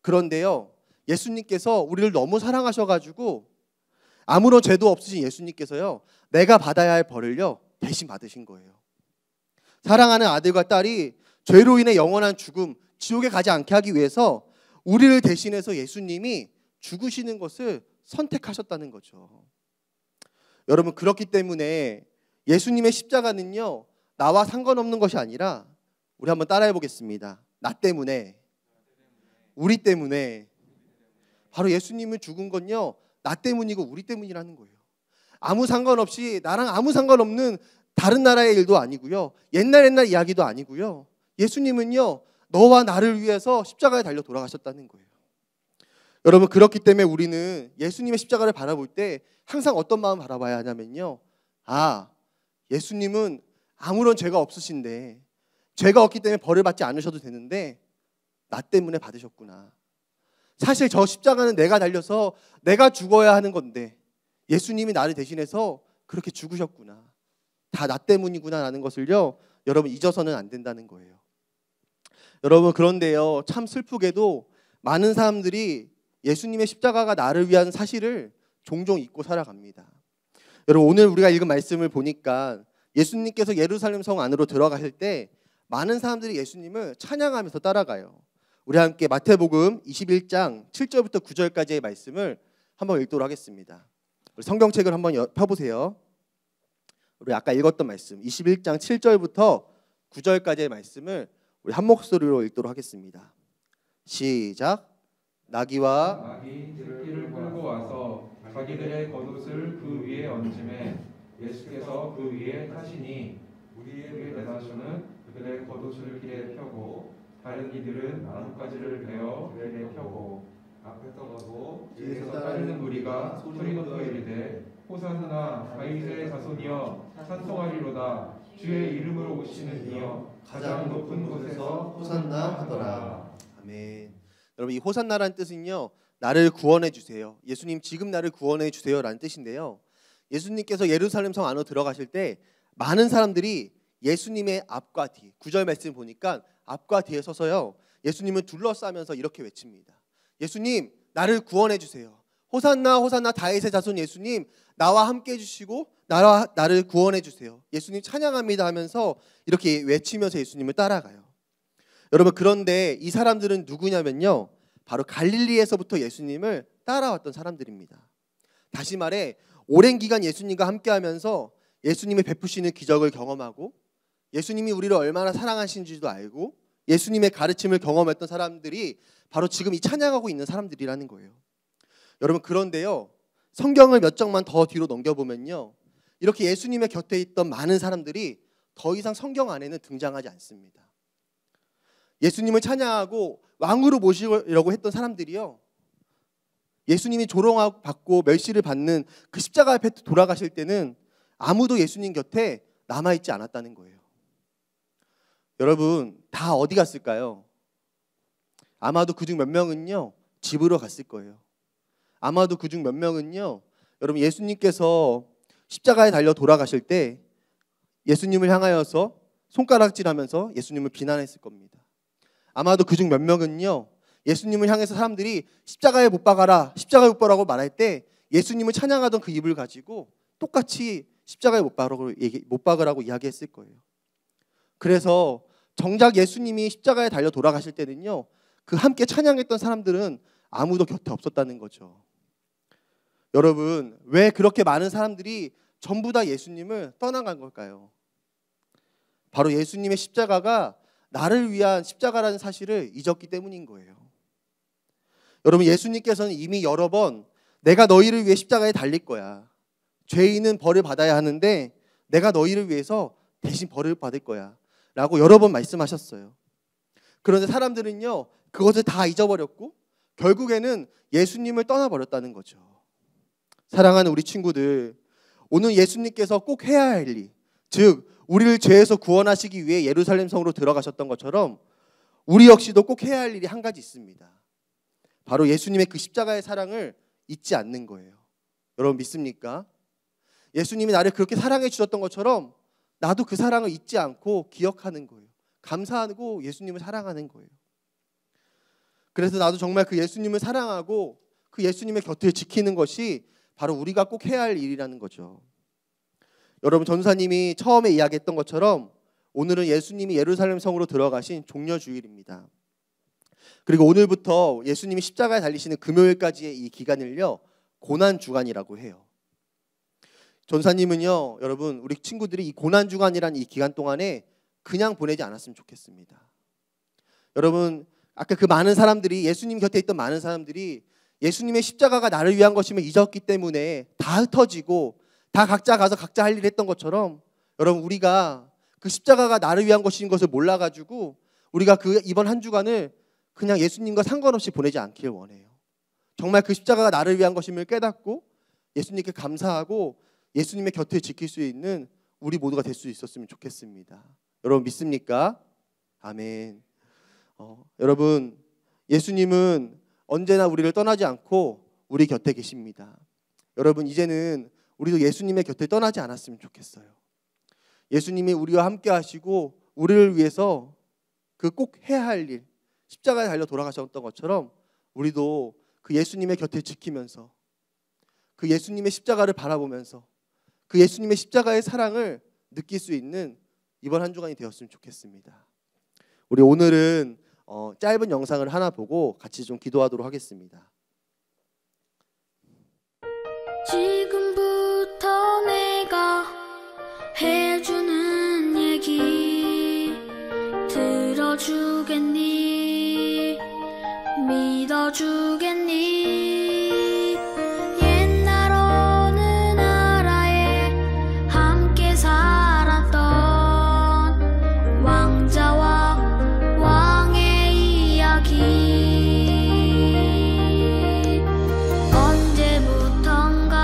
그런데요, 예수님께서 우리를 너무 사랑하셔가지고 아무런 죄도 없으신 예수님께서요, 내가 받아야 할 벌을요 대신 받으신 거예요. 사랑하는 아들과 딸이 죄로 인해 영원한 죽음, 지옥에 가지 않게 하기 위해서 우리를 대신해서 예수님이 죽으시는 것을 선택하셨다는 거죠. 여러분, 그렇기 때문에 예수님의 십자가는요 나와 상관없는 것이 아니라, 우리 한번 따라해 보겠습니다. 나 때문에, 우리 때문에. 바로 예수님을 죽은 건요 나 때문이고 우리 때문이라는 거예요. 아무 상관없이, 나랑 아무 상관없는 다른 나라의 일도 아니고요, 옛날 이야기도 아니고요, 예수님은요 너와 나를 위해서 십자가에 달려 돌아가셨다는 거예요. 여러분, 그렇기 때문에 우리는 예수님의 십자가를 바라볼 때 항상 어떤 마음 바라봐야 하냐면요, 아, 예수님은 아무런 죄가 없으신데, 죄가 없기 때문에 벌을 받지 않으셔도 되는데 나 때문에 받으셨구나. 사실 저 십자가는 내가 달려서 내가 죽어야 하는 건데 예수님이 나를 대신해서 그렇게 죽으셨구나. 다 나 때문이구나 라는 것을요 여러분 잊어서는 안 된다는 거예요. 여러분, 그런데요 참 슬프게도 많은 사람들이 예수님의 십자가가 나를 위한 사실을 종종 잊고 살아갑니다. 여러분, 오늘 우리가 읽은 말씀을 보니까 예수님께서 예루살렘 성 안으로 들어가실 때 많은 사람들이 예수님을 찬양하면서 따라가요. 우리 함께 마태복음 21장 7절부터 9절까지의 말씀을 한번 읽도록 하겠습니다. 우리 성경책을 한번 펴보세요. 우리 아까 읽었던 말씀 21장 7절부터 9절까지의 말씀을 우리 한 목소리로 읽도록 하겠습니다. 시작. 나귀와 새끼를 끌고 와서 자기들의 겉옷을 그 위에 얹음에 예수께서 그 위에 타시니 우리에게 대다수는 그들의 겉옷을 길에 펴고 다른 이들은 나뭇가지를 베어 길에 펴고 앞에서 가고 뒤에서 따르는 무리가 소리 높여 이르되 호산나 다윗의 자손이여 찬송하리로다. 주의 이름으로 오시는 이여 가장 높은 곳에서 호산나 하더라. 아멘. 여러분, 이 호산나라는 뜻은요 나를 구원해 주세요, 예수님 지금 나를 구원해 주세요 라는 뜻인데요, 예수님께서 예루살렘 성 안으로 들어가실 때 많은 사람들이 예수님의 앞과 뒤, 9절 말씀 보니까 앞과 뒤에 서서요 예수님을 둘러싸면서 이렇게 외칩니다. 예수님, 나를 구원해 주세요. 호산나 호산나 다윗의 자손 예수님, 나와 함께 해주시고 나를 구원해 주세요. 예수님 찬양합니다 하면서 이렇게 외치면서 예수님을 따라가요. 여러분, 그런데 이 사람들은 누구냐면요 바로 갈릴리에서부터 예수님을 따라왔던 사람들입니다. 다시 말해 오랜 기간 예수님과 함께하면서 예수님이 베푸시는 기적을 경험하고 예수님이 우리를 얼마나 사랑하신지도 알고 예수님의 가르침을 경험했던 사람들이 바로 지금 이 찬양하고 있는 사람들이라는 거예요. 여러분, 그런데요 성경을 몇 장만 더 뒤로 넘겨보면요 이렇게 예수님의 곁에 있던 많은 사람들이 더 이상 성경 안에는 등장하지 않습니다. 예수님을 찬양하고 왕으로 모시려고 했던 사람들이요 예수님이 조롱받고 멸시를 받는 그 십자가 앞에 돌아가실 때는 아무도 예수님 곁에 남아있지 않았다는 거예요. 여러분, 다 어디 갔을까요? 아마도 그중 몇 명은요 집으로 갔을 거예요. 아마도 그중 몇 명은요 여러분, 예수님께서 십자가에 달려 돌아가실 때 예수님을 향하여서 손가락질하면서 예수님을 비난했을 겁니다. 아마도 그중 몇 명은요 예수님을 향해서 사람들이 십자가에 못 박아라, 십자가에 못 박으라고 말할 때 예수님을 찬양하던 그 입을 가지고 똑같이 십자가에 못 박으라고 이야기했을 거예요. 그래서 정작 예수님이 십자가에 달려 돌아가실 때는요 그 함께 찬양했던 사람들은 아무도 곁에 없었다는 거죠. 여러분, 왜 그렇게 많은 사람들이 전부 다 예수님을 떠나간 걸까요? 바로 예수님의 십자가가 나를 위한 십자가라는 사실을 잊었기 때문인 거예요. 여러분, 예수님께서는 이미 여러 번 내가 너희를 위해 십자가에 달릴 거야, 죄인은 벌을 받아야 하는데 내가 너희를 위해서 대신 벌을 받을 거야 라고 여러 번 말씀하셨어요. 그런데 사람들은요 그것을 다 잊어버렸고 결국에는 예수님을 떠나버렸다는 거죠. 사랑하는 우리 친구들, 오늘 예수님께서 꼭 해야 할 일, 즉 우리를 죄에서 구원하시기 위해 예루살렘 성으로 들어가셨던 것처럼 우리 역시도 꼭 해야 할 일이 한 가지 있습니다. 바로 예수님의 그 십자가의 사랑을 잊지 않는 거예요. 여러분, 믿습니까? 예수님이 나를 그렇게 사랑해 주셨던 것처럼 나도 그 사랑을 잊지 않고 기억하는 거예요. 감사하고 예수님을 사랑하는 거예요. 그래서 나도 정말 그 예수님을 사랑하고 그 예수님의 곁을 지키는 것이 바로 우리가 꼭 해야 할 일이라는 거죠. 여러분, 전도사님이 처음에 이야기했던 것처럼 오늘은 예수님이 예루살렘 성으로 들어가신 종려주일입니다. 그리고 오늘부터 예수님이 십자가에 달리시는 금요일까지의 이 기간을요, 고난주간이라고 해요. 전도사님은요, 여러분, 우리 친구들이 이 고난주간이라는 이 기간 동안에 그냥 보내지 않았으면 좋겠습니다. 여러분, 아까 그 많은 사람들이, 예수님 곁에 있던 많은 사람들이 예수님의 십자가가 나를 위한 것임을 잊었기 때문에 다 흩어지고 다 각자 가서 각자 할 일 했던 것처럼, 여러분, 우리가 그 십자가가 나를 위한 것인 것을 몰라가지고 우리가 그 이번 한 주간을 그냥 예수님과 상관없이 보내지 않길 원해요. 정말 그 십자가가 나를 위한 것임을 깨닫고 예수님께 감사하고 예수님의 곁에 지킬 수 있는 우리 모두가 될 수 있었으면 좋겠습니다. 여러분, 믿습니까? 아멘. 여러분, 예수님은 언제나 우리를 떠나지 않고 우리 곁에 계십니다. 여러분, 이제는 우리도 예수님의 곁에 떠나지 않았으면 좋겠어요. 예수님이 우리와 함께 하시고 우리를 위해서 그 꼭 해야 할 일, 십자가에 달려 돌아가셨던 것처럼 우리도 그 예수님의 곁에 지키면서 그 예수님의 십자가를 바라보면서 그 예수님의 십자가의 사랑을 느낄 수 있는 이번 한 주간이 되었으면 좋겠습니다. 우리 오늘은 짧은 영상을 하나 보고 같이 좀 기도하도록 하겠습니다. 지금부터 내가 해주는 얘기 들어주겠니? 믿어주겠니? 옛날 어느 나라에 함께 살았던 왕자와 왕의 이야기, 언제부턴가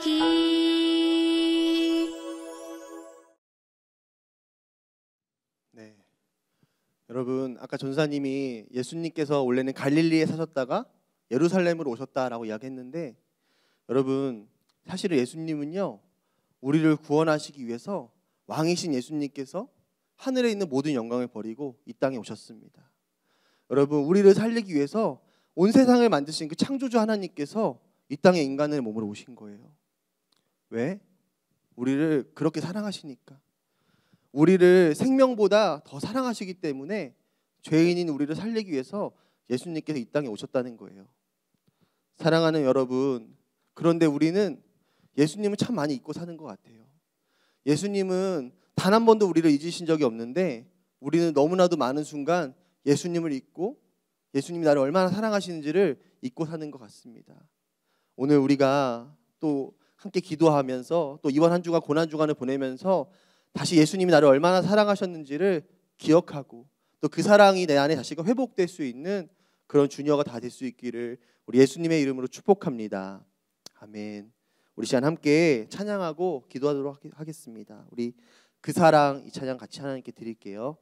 이야기. 네. 여러분, 아까 전사님이 예수님께서 원래는 갈릴리에 사셨다가 예루살렘으로 오셨다라고 이야기했는데, 여러분 사실은 예수님은요 우리를 구원하시기 위해서 왕이신 예수님께서 하늘에 있는 모든 영광을 버리고 이 땅에 오셨습니다. 여러분, 우리를 살리기 위해서 온 세상을 만드신 그 창조주 하나님께서 이 땅에 인간의 몸으로 오신 거예요. 왜? 우리를 그렇게 사랑하시니까. 우리를 생명보다 더 사랑하시기 때문에 죄인인 우리를 살리기 위해서 예수님께서 이 땅에 오셨다는 거예요. 사랑하는 여러분, 그런데 우리는 예수님을 참 많이 잊고 사는 것 같아요. 예수님은 단 한 번도 우리를 잊으신 적이 없는데 우리는 너무나도 많은 순간 예수님을 잊고 예수님이 나를 얼마나 사랑하시는지를 잊고 사는 것 같습니다. 오늘 우리가 또 함께 기도하면서 또 이번 한 주간 고난주간을 보내면서 다시 예수님이 나를 얼마나 사랑하셨는지를 기억하고 또 그 사랑이 내 안에 다시 회복될 수 있는 그런 주녀가 다 될 수 있기를 우리 예수님의 이름으로 축복합니다. 아멘. 우리 시간 함께 찬양하고 기도하도록 하겠습니다. 우리 그 사랑 이 찬양 같이 하나님께 드릴게요.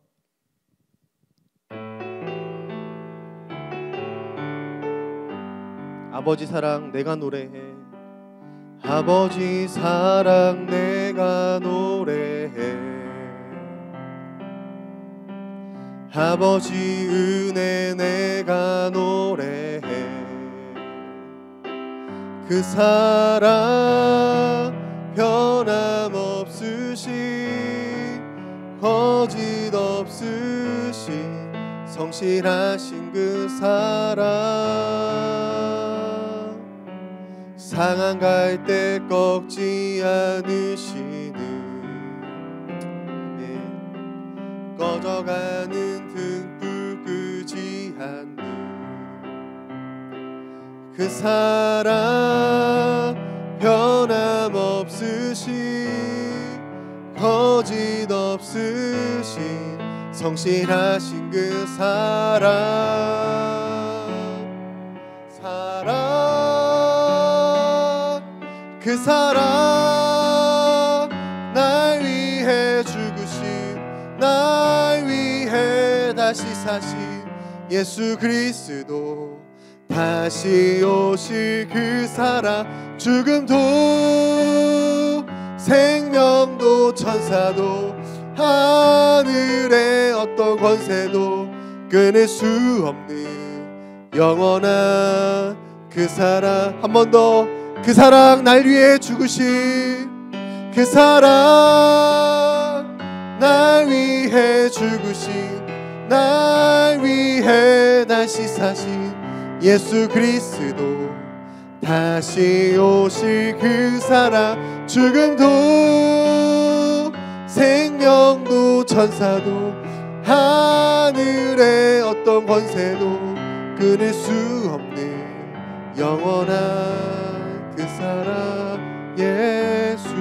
아버지 사랑 내가 노래해. 아버지 사랑 내가 노래해. 아버지 은혜 내가 노래해. 그 사랑 변함없으신 거짓 없으신 성실하신 그 사랑 상한 갈 때 꺾지 않으시는 꺼져가는 등불 끄지 않는 그 사랑 변함없으신 거짓 없으신 성실하신 그 사랑 그 사랑 날 위해 죽으신 날 위해 다시 사신 예수 그리스도 다시 오실 그 사랑 죽음도 생명도 천사도 하늘의 어떤 권세도 끊을 수 없는 영원한 그 사랑 한 번 더 그 사랑 날 위해 죽으신 그 사랑 날 위해 죽으신 날 위해 다시 사신 예수 그리스도 다시 오실 그 사랑 죽음도 생명도 천사도 하늘의 어떤 권세도 끊을 수 없는 영원한 그 사랑 예수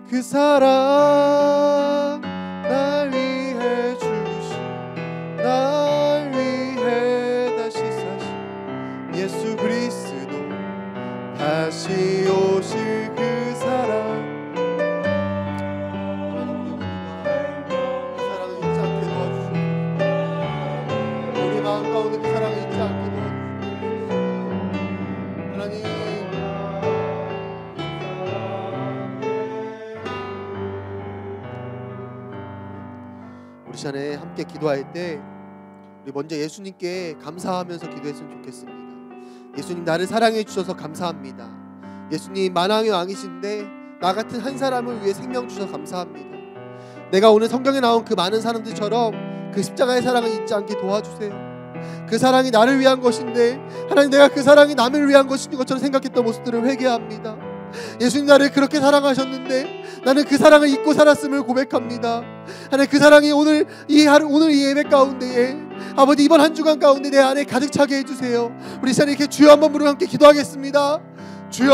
그 사랑 날 위해 주신 날 위해 다시 사신 예수 그리스도 다시 오실 그 사랑 그 사랑을 잊지 않게 도와주시고 우리 마음 가운데 그 사랑을 잊지 않게 도와주시고 하나님 우리 시간에 함께 기도할 때 우리 먼저 예수님께 감사하면서 기도했으면 좋겠습니다. 예수님 나를 사랑해 주셔서 감사합니다. 예수님 만왕의 왕이신데 나 같은 한 사람을 위해 생명 주셔서 감사합니다. 내가 오늘 성경에 나온 그 많은 사람들처럼 그 십자가의 사랑을 잊지 않게 도와주세요. 그 사랑이 나를 위한 것인데 하나님 내가 그 사랑이 남을 위한 것인 것처럼 생각했던 모습들을 회개합니다. 예수님 나를 그렇게 사랑하셨는데 나는 그 사랑을 잊고 살았음을 고백합니다. 하나님 그 사랑이 오늘 이 예배 가운데에 아버지 이번 한 주간 가운데 내 안에 가득 차게 해주세요. 우리 시간에 이렇게 주여 한 번 부르고 함께 기도하겠습니다. 주여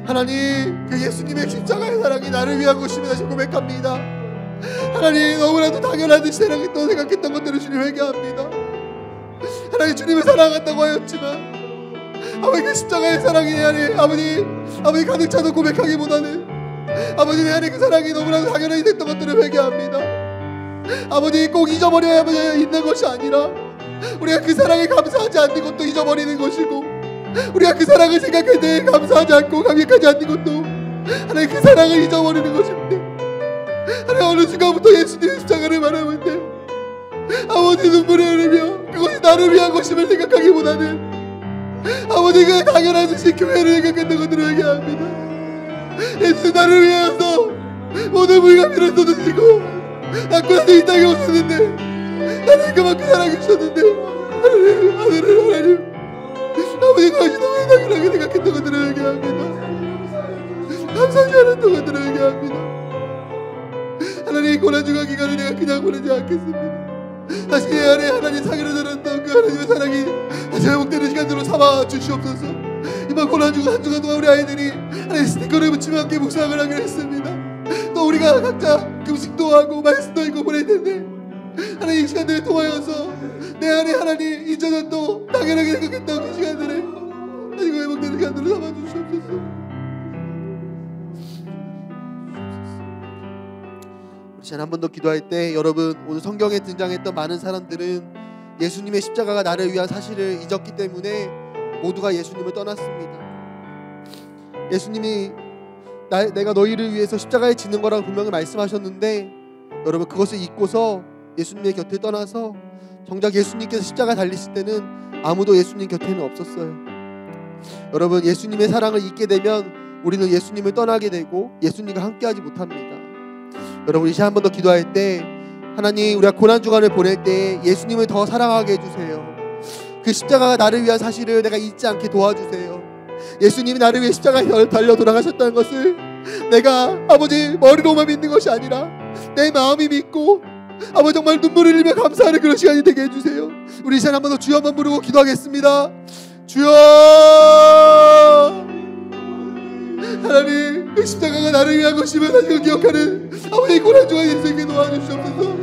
하나님 그 예수님의 십자가의 사랑이 나를 위한 것임을 다시 고백합니다. 하나님 너무나도 당연한 듯이 또 생각했던 것들을 주님 회개합니다. 하나님 주님을 사랑한다고 하였지만 아버지 그 십자가의 사랑이 내 안에 아버지 가득 차서 고백하기보다는 아버지 내 안에 그 사랑이 너무나도 당연하게 됐던 것들을 회개합니다. 아버지 꼭 잊어버려야 있는 것이 아니라 우리가 그 사랑에 감사하지 않는 것도 잊어버리는 것이고, 우리가 그 사랑을 생각할 때 감사하지 않고 감격하지 않는 것도 하나님 그 사랑을 잊어버리는 것인데, 하나님 어느 순간부터 예수님의 십자가를 바라볼 때 아버지 눈물이 흐르며 그것이 나를 위한 것임을 생각하기보다는 아버지 그 당연한 듯이 교회를 생각했던 것들을 회개합니다. 예수 나를 위하여서 모든 물감이를 쏟으시고 낳고 나서 이 땅에 오셨는데 나를 그만큼 사랑해 주셨는데 하나님 아버지 그것이 너무 당연하게 생각했던 것들을 회개합니다. 감사하지 않았던 것들을 회개합니다. 하나님 고난주간 기간을 내가 그냥 보내지 않겠습니다. 다시 내 안에 하나님 사기를 들었던 그 하나님의 사랑이 다시 회복되는 시간들로 삼아 주시옵소서. 이번 고난주간 한 주간 동안 우리 아이들이 하나님 스티커를 붙이며 함께 묵상을 하기로 했습니다. 또 우리가 각자 금식도 하고 말씀도 읽고 보낼 텐데 하나님 이 시간들을 통하여서 내 안에 하나님 잊어졌도 당연하게 생각했던 그 시간들을 다시 회복되는 시간들로 삼아 주시옵소서. 한 번 더 기도할 때 여러분, 오늘 성경에 등장했던 많은 사람들은 예수님의 십자가가 나를 위한 사실을 잊었기 때문에 모두가 예수님을 떠났습니다. 예수님이 내가 너희를 위해서 십자가에 지는 거라고 분명히 말씀하셨는데 여러분 그것을 잊고서 예수님의 곁을 떠나서 정작 예수님께서 십자가 달리실 때는 아무도 예수님 곁에는 없었어요. 여러분 예수님의 사랑을 잊게 되면 우리는 예수님을 떠나게 되고 예수님과 함께하지 못합니다. 여러분 이제 한 번 더 기도할 때 하나님 우리가 고난주간을 보낼 때 예수님을 더 사랑하게 해주세요. 그 십자가가 나를 위한 사실을 내가 잊지 않게 도와주세요. 예수님이 나를 위해 십자가에 달려 돌아가셨다는 것을 내가 아버지 머리로만 믿는 것이 아니라 내 마음이 믿고 아버지 정말 눈물을 흘리며 감사하는 그런 시간이 되게 해주세요. 우리 이제 한 번 더 주여 한번 부르고 기도하겠습니다. 주여 하나님 그 십자가가 나를 위한 것임을 다시 기억하는 아버지 고난주간 예수님께 도와주시옵소서.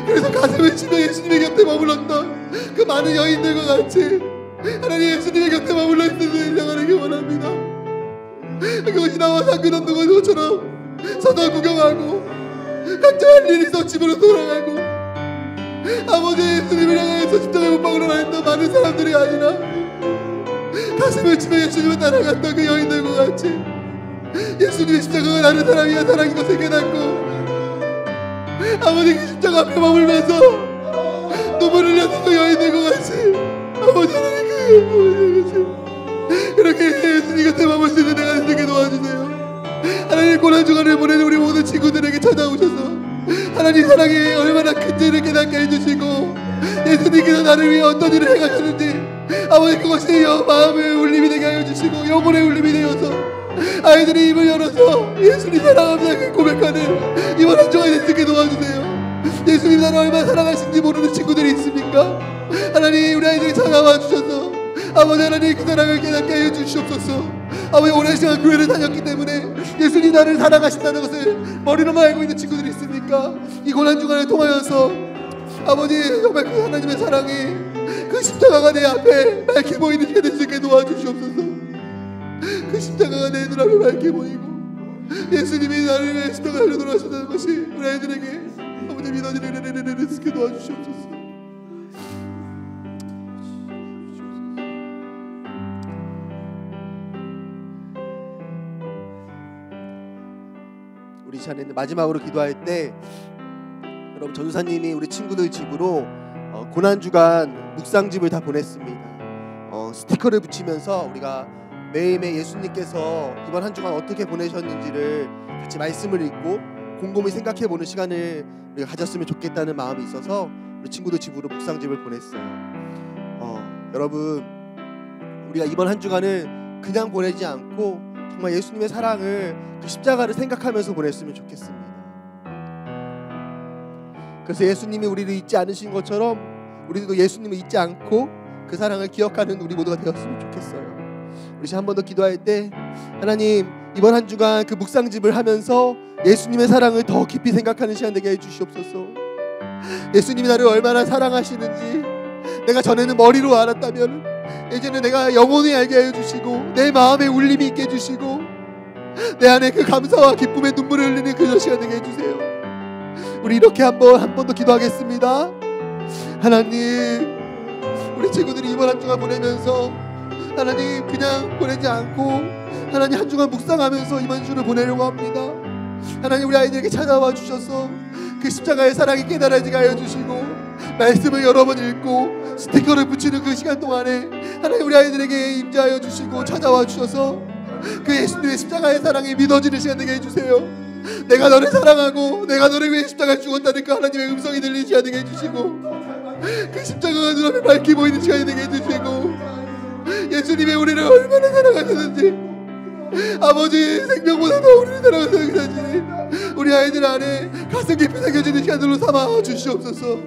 그래서 가슴을 치며 예수님의 곁에 머물렀던 그 많은 여인들과 같이 하나님 예수님의 곁에 머물러 있는 인생하기 원합니다. 그것이 나와 상관없는 것처럼 서서 구경하고 각자 할 일이 있어 집으로 돌아가고 아버지 예수님을 향해서 십자가에 못 박으러 다녔던 많은 사람들이 아니라 가슴을 치며 예수님을 따라갔던 그 여인들과 같이 예수님의 십자가가 나를 사랑이 위한 사랑인 것을 깨닫고 아버지 그 십자가 앞에 머물면서 눈물을 흘렸던 그 여인들과 같이 아버지 하나님 그렇게 예수님 곁에 머물 수 있는 내가 되게 도와주세요. 하나님 고난주간을 보내는 우리 모든 친구들에게 찾아오셔서 하나님 사랑이 얼마나 큰지를 깨닫게 해주시고 예수님께서 나를 위해 어떤 일을 행하셨는지 아버지 그것이 마음의 울림이 되게 하여 주시고 영혼의 울림이 되어서 아이들이 입을 열어서 예수님 사랑합니다 고백하는 이번 한 주간 예수님께 도와주세요. 예수님 나를 얼마나 사랑하신지 모르는 친구들이 있습니까? 하나님 우리 아이들이 찾아와 주셔서 아버지 하나님 그 사랑을 깨닫게 하여 주시옵소서. 아버지 오랜 시간 교회를 다녔기 때문에 예수님 나를 사랑하신다는 것을 머리로만 알고 있는 친구들이 있습니까? 이 고난주간을 통하여서 아버지 정말 그 하나님의 사랑이 그 십자가가 내 앞에 밝게 보이는 시간 될 수 있게 도와주시옵소서. 그 십자가가 내 눈앞에 밝게 보이고 예수님이 나를 위해 십자가를 돌아가셨다는 것이 우리 아이들에게 아버지 믿어지는 수 있게 도와주시옵소서. 우리 자네는 마지막으로 기도할 때 여러분 전도사님이 우리 친구들 집으로 고난주간 묵상집을 다 보냈습니다. 스티커를 붙이면서 우리가 매일매일 예수님께서 이번 한 주간 어떻게 보내셨는지를 같이 말씀을 읽고 곰곰이 생각해보는 시간을 우리가 가졌으면 좋겠다는 마음이 있어서 우리 친구들 집으로 묵상집을 보냈어요. 여러분 우리가 이번 한 주간을 그냥 보내지 않고 정말 예수님의 사랑을 그 십자가를 생각하면서 보냈으면 좋겠습니다. 그래서 예수님이 우리를 잊지 않으신 것처럼 우리도 예수님을 잊지 않고 그 사랑을 기억하는 우리 모두가 되었으면 좋겠어요. 우리 한 번 더 기도할 때 하나님 이번 한 주간 그 묵상집을 하면서 예수님의 사랑을 더 깊이 생각하는 시간 되게 해주시옵소서. 예수님이 나를 얼마나 사랑하시는지 내가 전에는 머리로 알았다면 이제는 내가 영혼이 알게 하여 주시고 내 마음에 울림이 있게 해주시고 내 안에 그 감사와 기쁨의 눈물을 흘리는 그 시간 되게 해주세요. 우리 이렇게 한 번 더 기도하겠습니다. 하나님, 우리 친구들이 이번 한 주간 보내면서 하나님 그냥 보내지 않고 하나님 한 주간 묵상하면서 이번 주를 보내려고 합니다. 하나님, 우리 아이들에게 찾아와 주셔서 그 십자가의 사랑이 깨달아지게 하여 주시고 말씀을 여러 번 읽고 스티커를 붙이는 그 시간 동안에 하나님 우리 아이들에게 임재하여 주시고 찾아와 주셔서 그 예수님의 십자가의 사랑이 믿어지는 시간 되게 해주세요. 내가 너를 사랑하고 내가 너를 위해 십자가에 죽었다는 그 하나님의 음성이 들리는 시간 되게 해주시고 그 십자가가 눈앞에 밝히 보이는 시간이 되게 해주시고 예수님의 우리를 얼마나 사랑하셨는지 아버지 생명보다 더 우리를 사랑하셨는지 우리 아이들 안에 가슴 깊이 새겨지는 시간들로 삼아 주시옵소서.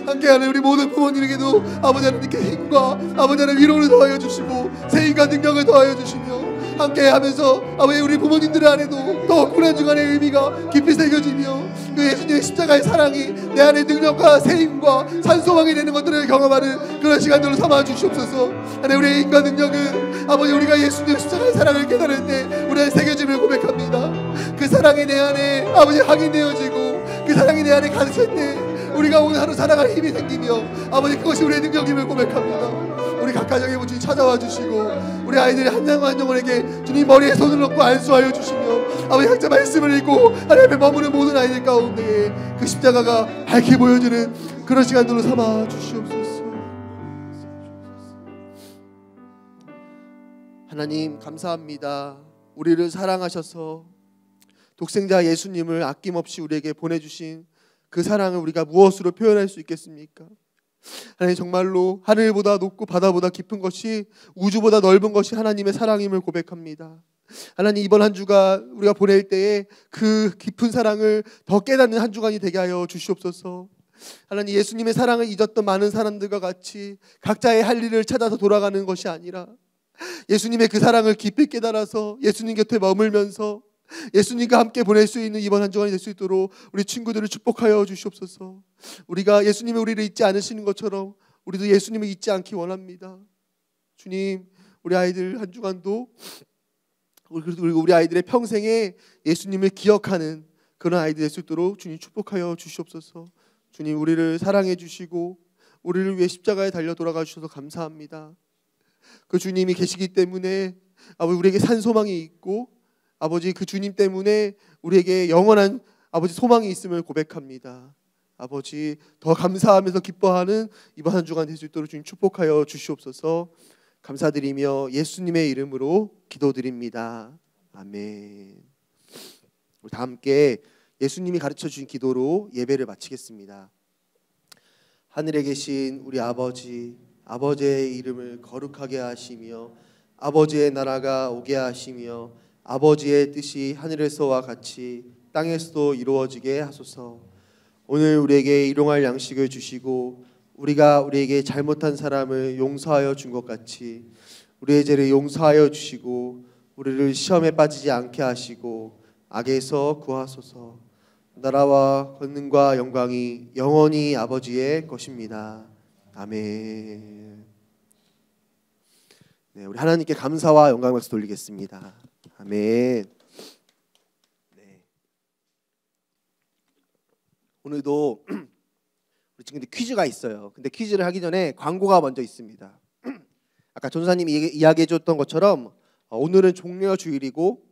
함께하는 우리 모든 부모님에게도 아버지 하나님께 힘과 아버지 하나님 위로를 더하여 주시고 세임과 능력을 더하여 주시며 함께하면서 아버지 우리 부모님들 안에도 더 고난 주간의 의미가 깊이 새겨지며 그 예수님의 십자가의 사랑이 내 안에 능력과 세임과 산소망이 되는 것들을 경험하는 그런 시간들로 삼아 주시옵소서. 하나님 우리의 힘과 능력은 아버지 우리가 예수님의 십자가의 사랑을 깨달을 때 우리 안에 새겨짐을 고백합니다. 그 사랑이 내 안에 아버지 확인되어지고 그 사랑이 내 안에 가득할 때 우리가 오늘 하루 살아갈 힘이 생기며 아버지 그것이 우리의 능력임을 고백합니다. 우리 각 가정에 주님 찾아와 주시고 우리 아이들이 한 명 한 영혼에게 주님 머리에 손을 얹고 안수하여 주시며 아버지 각자 말씀을 읽고 하나님 앞에 머무는 모든 아이들 가운데 그 십자가가 밝게 보여지는 그런 시간들로 삼아 주시옵소서. 하나님 감사합니다. 우리를 사랑하셔서 독생자 예수님을 아낌없이 우리에게 보내주신 그 사랑을 우리가 무엇으로 표현할 수 있겠습니까? 하나님 정말로 하늘보다 높고 바다보다 깊은 것이 우주보다 넓은 것이 하나님의 사랑임을 고백합니다. 하나님 이번 한 주간 우리가 보낼 때에 그 깊은 사랑을 더 깨닫는 한 주간이 되게 하여 주시옵소서. 하나님 예수님의 사랑을 잊었던 많은 사람들과 같이 각자의 할 일을 찾아서 돌아가는 것이 아니라 예수님의 그 사랑을 깊이 깨달아서 예수님 곁에 머물면서 예수님과 함께 보낼 수 있는 이번 한 주간이 될 수 있도록 우리 친구들을 축복하여 주시옵소서. 우리가 예수님이 우리를 잊지 않으시는 것처럼 우리도 예수님을 잊지 않기 원합니다. 주님, 우리 아이들 한 주간도 그리고 우리 아이들의 평생에 예수님을 기억하는 그런 아이들 될 수 있도록 주님 축복하여 주시옵소서. 주님, 우리를 사랑해 주시고 우리를 위해 십자가에 달려 돌아가 주셔서 감사합니다. 그 주님이 계시기 때문에 아버지 우리에게 산 소망이 있고 아버지 그 주님 때문에 우리에게 영원한 아버지 소망이 있음을 고백합니다. 아버지 더 감사하면서 기뻐하는 이번 한 주간 될 수 있도록 주님 축복하여 주시옵소서. 감사드리며 예수님의 이름으로 기도드립니다. 아멘. 우리 다 함께 예수님이 가르쳐 주신 기도로 예배를 마치겠습니다. 하늘에 계신 우리 아버지, 아버지의 이름을 거룩하게 하시며 아버지의 나라가 오게 하시며 아버지의 뜻이 하늘에서와 같이 땅에서도 이루어지게 하소서. 오늘 우리에게 일용할 양식을 주시고 우리가 우리에게 잘못한 사람을 용서하여 준 것 같이 우리의 죄를 용서하여 주시고 우리를 시험에 빠지지 않게 하시고 악에서 구하소서. 나라와 권능과 영광이 영원히 아버지의 것입니다. 아멘. 네, 우리 하나님께 감사와 영광 박수 돌리겠습니다. 아멘. 네. 오늘도 우리 친구들 퀴즈가 있어요. 근데 퀴즈를 하기 전에 광고가 먼저 있습니다. 아까 전도사님이 이야기해줬던 것처럼 오늘은 종려 주일이고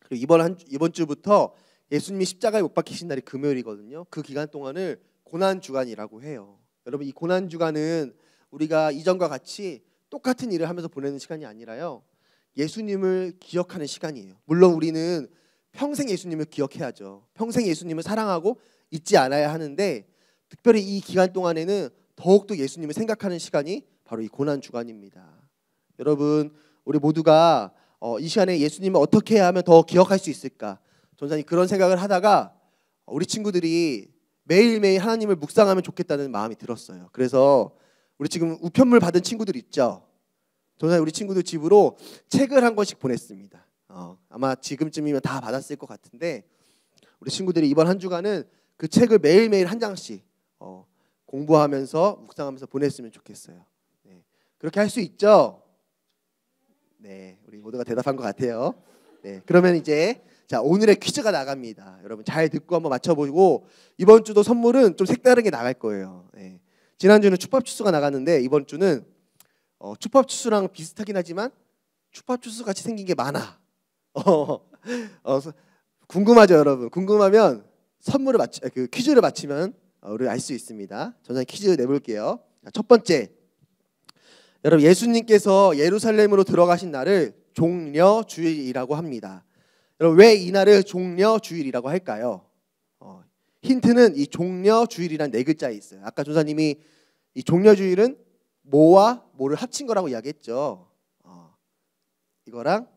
그리고 이번 주부터 예수님이 십자가에 못 박히신 날이 금요일이거든요. 그 기간 동안을 고난 주간이라고 해요. 여러분 이 고난 주간은 우리가 이전과 같이 똑같은 일을 하면서 보내는 시간이 아니라요. 예수님을 기억하는 시간이에요. 물론 우리는 평생 예수님을 기억해야죠. 평생 예수님을 사랑하고 잊지 않아야 하는데 특별히 이 기간 동안에는 더욱더 예수님을 생각하는 시간이 바로 이 고난 주간입니다. 여러분 우리 모두가 이 시간에 예수님을 어떻게 해야 하면 더 기억할 수 있을까? 전사님 그런 생각을 하다가 우리 친구들이 매일매일 하나님을 묵상하면 좋겠다는 마음이 들었어요. 그래서 우리 지금 우편물 받은 친구들 있죠? 전사님 우리 친구들 집으로 책을 한 권씩 보냈습니다. 아마 지금쯤이면 다 받았을 것 같은데 우리 친구들이 이번 한 주간은 그 책을 매일매일 한 장씩 공부하면서 묵상하면서 보냈으면 좋겠어요. 네. 그렇게 할 수 있죠? 네, 우리 모두가 대답한 것 같아요. 네, 그러면 이제 자 오늘의 퀴즈가 나갑니다. 여러분 잘 듣고 한번 맞춰보고 이번 주도 선물은 좀 색다르게 나갈 거예요. 네. 지난주는 추팝추스가 나갔는데 이번 주는 추팝추스랑 비슷하긴 하지만 추팝추스 같이 생긴 게 많아. 궁금하죠, 여러분? 궁금하면 선물을 그 퀴즈를 맞히면 우리 알 수 있습니다. 저는 퀴즈 내볼게요. 자, 첫 번째, 여러분 예수님께서 예루살렘으로 들어가신 날을 종려주일이라고 합니다. 여러분 왜 이 날을 종려주일이라고 할까요? 힌트는 이 종려주일이란 네 글자에 있어요. 아까 조사님이 이 종려주일은 뭐와 뭐를 합친 거라고 이야기했죠. 이거랑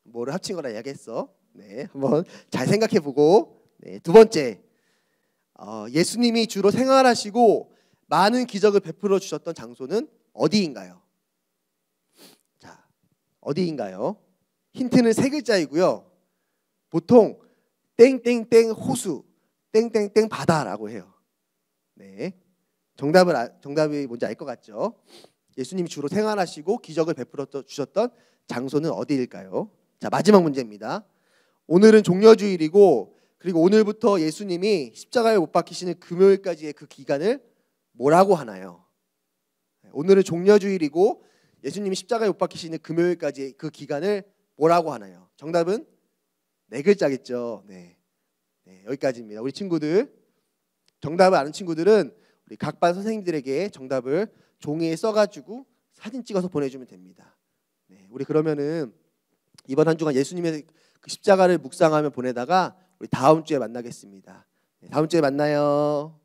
뭐를 합친 거라 이야기했어. 네, 한번 잘 생각해보고. 네, 두 번째, 예수님이 주로 생활하시고 많은 기적을 베풀어 주셨던 장소는 어디인가요? 자, 어디인가요? 힌트는 세 글자이고요. 보통 땡땡땡 호수, 땡땡땡 바다라고 해요. 네, 정답이 뭔지 알 것 같죠? 예수님이 주로 생활하시고 기적을 베풀어 주셨던 장소는 어디일까요? 자, 마지막 문제입니다. 오늘은 종려주일이고 그리고 오늘부터 예수님이 십자가에 못 박히시는 금요일까지의 그 기간을 뭐라고 하나요? 오늘은 종려주일이고 예수님이 십자가에 못 박히시는 금요일까지의 그 기간을 뭐라고 하나요? 정답은 네 글자겠죠. 네, 여기까지입니다. 우리 친구들 정답을 아는 친구들은 우리 각 반 선생님들에게 정답을 종이에 써가지고 사진 찍어서 보내주면 됩니다. 네, 우리 그러면은 이번 한 주간 예수님의 그 십자가를 묵상하며 보내다가 우리 다음 주에 만나겠습니다. 네, 다음 주에 만나요.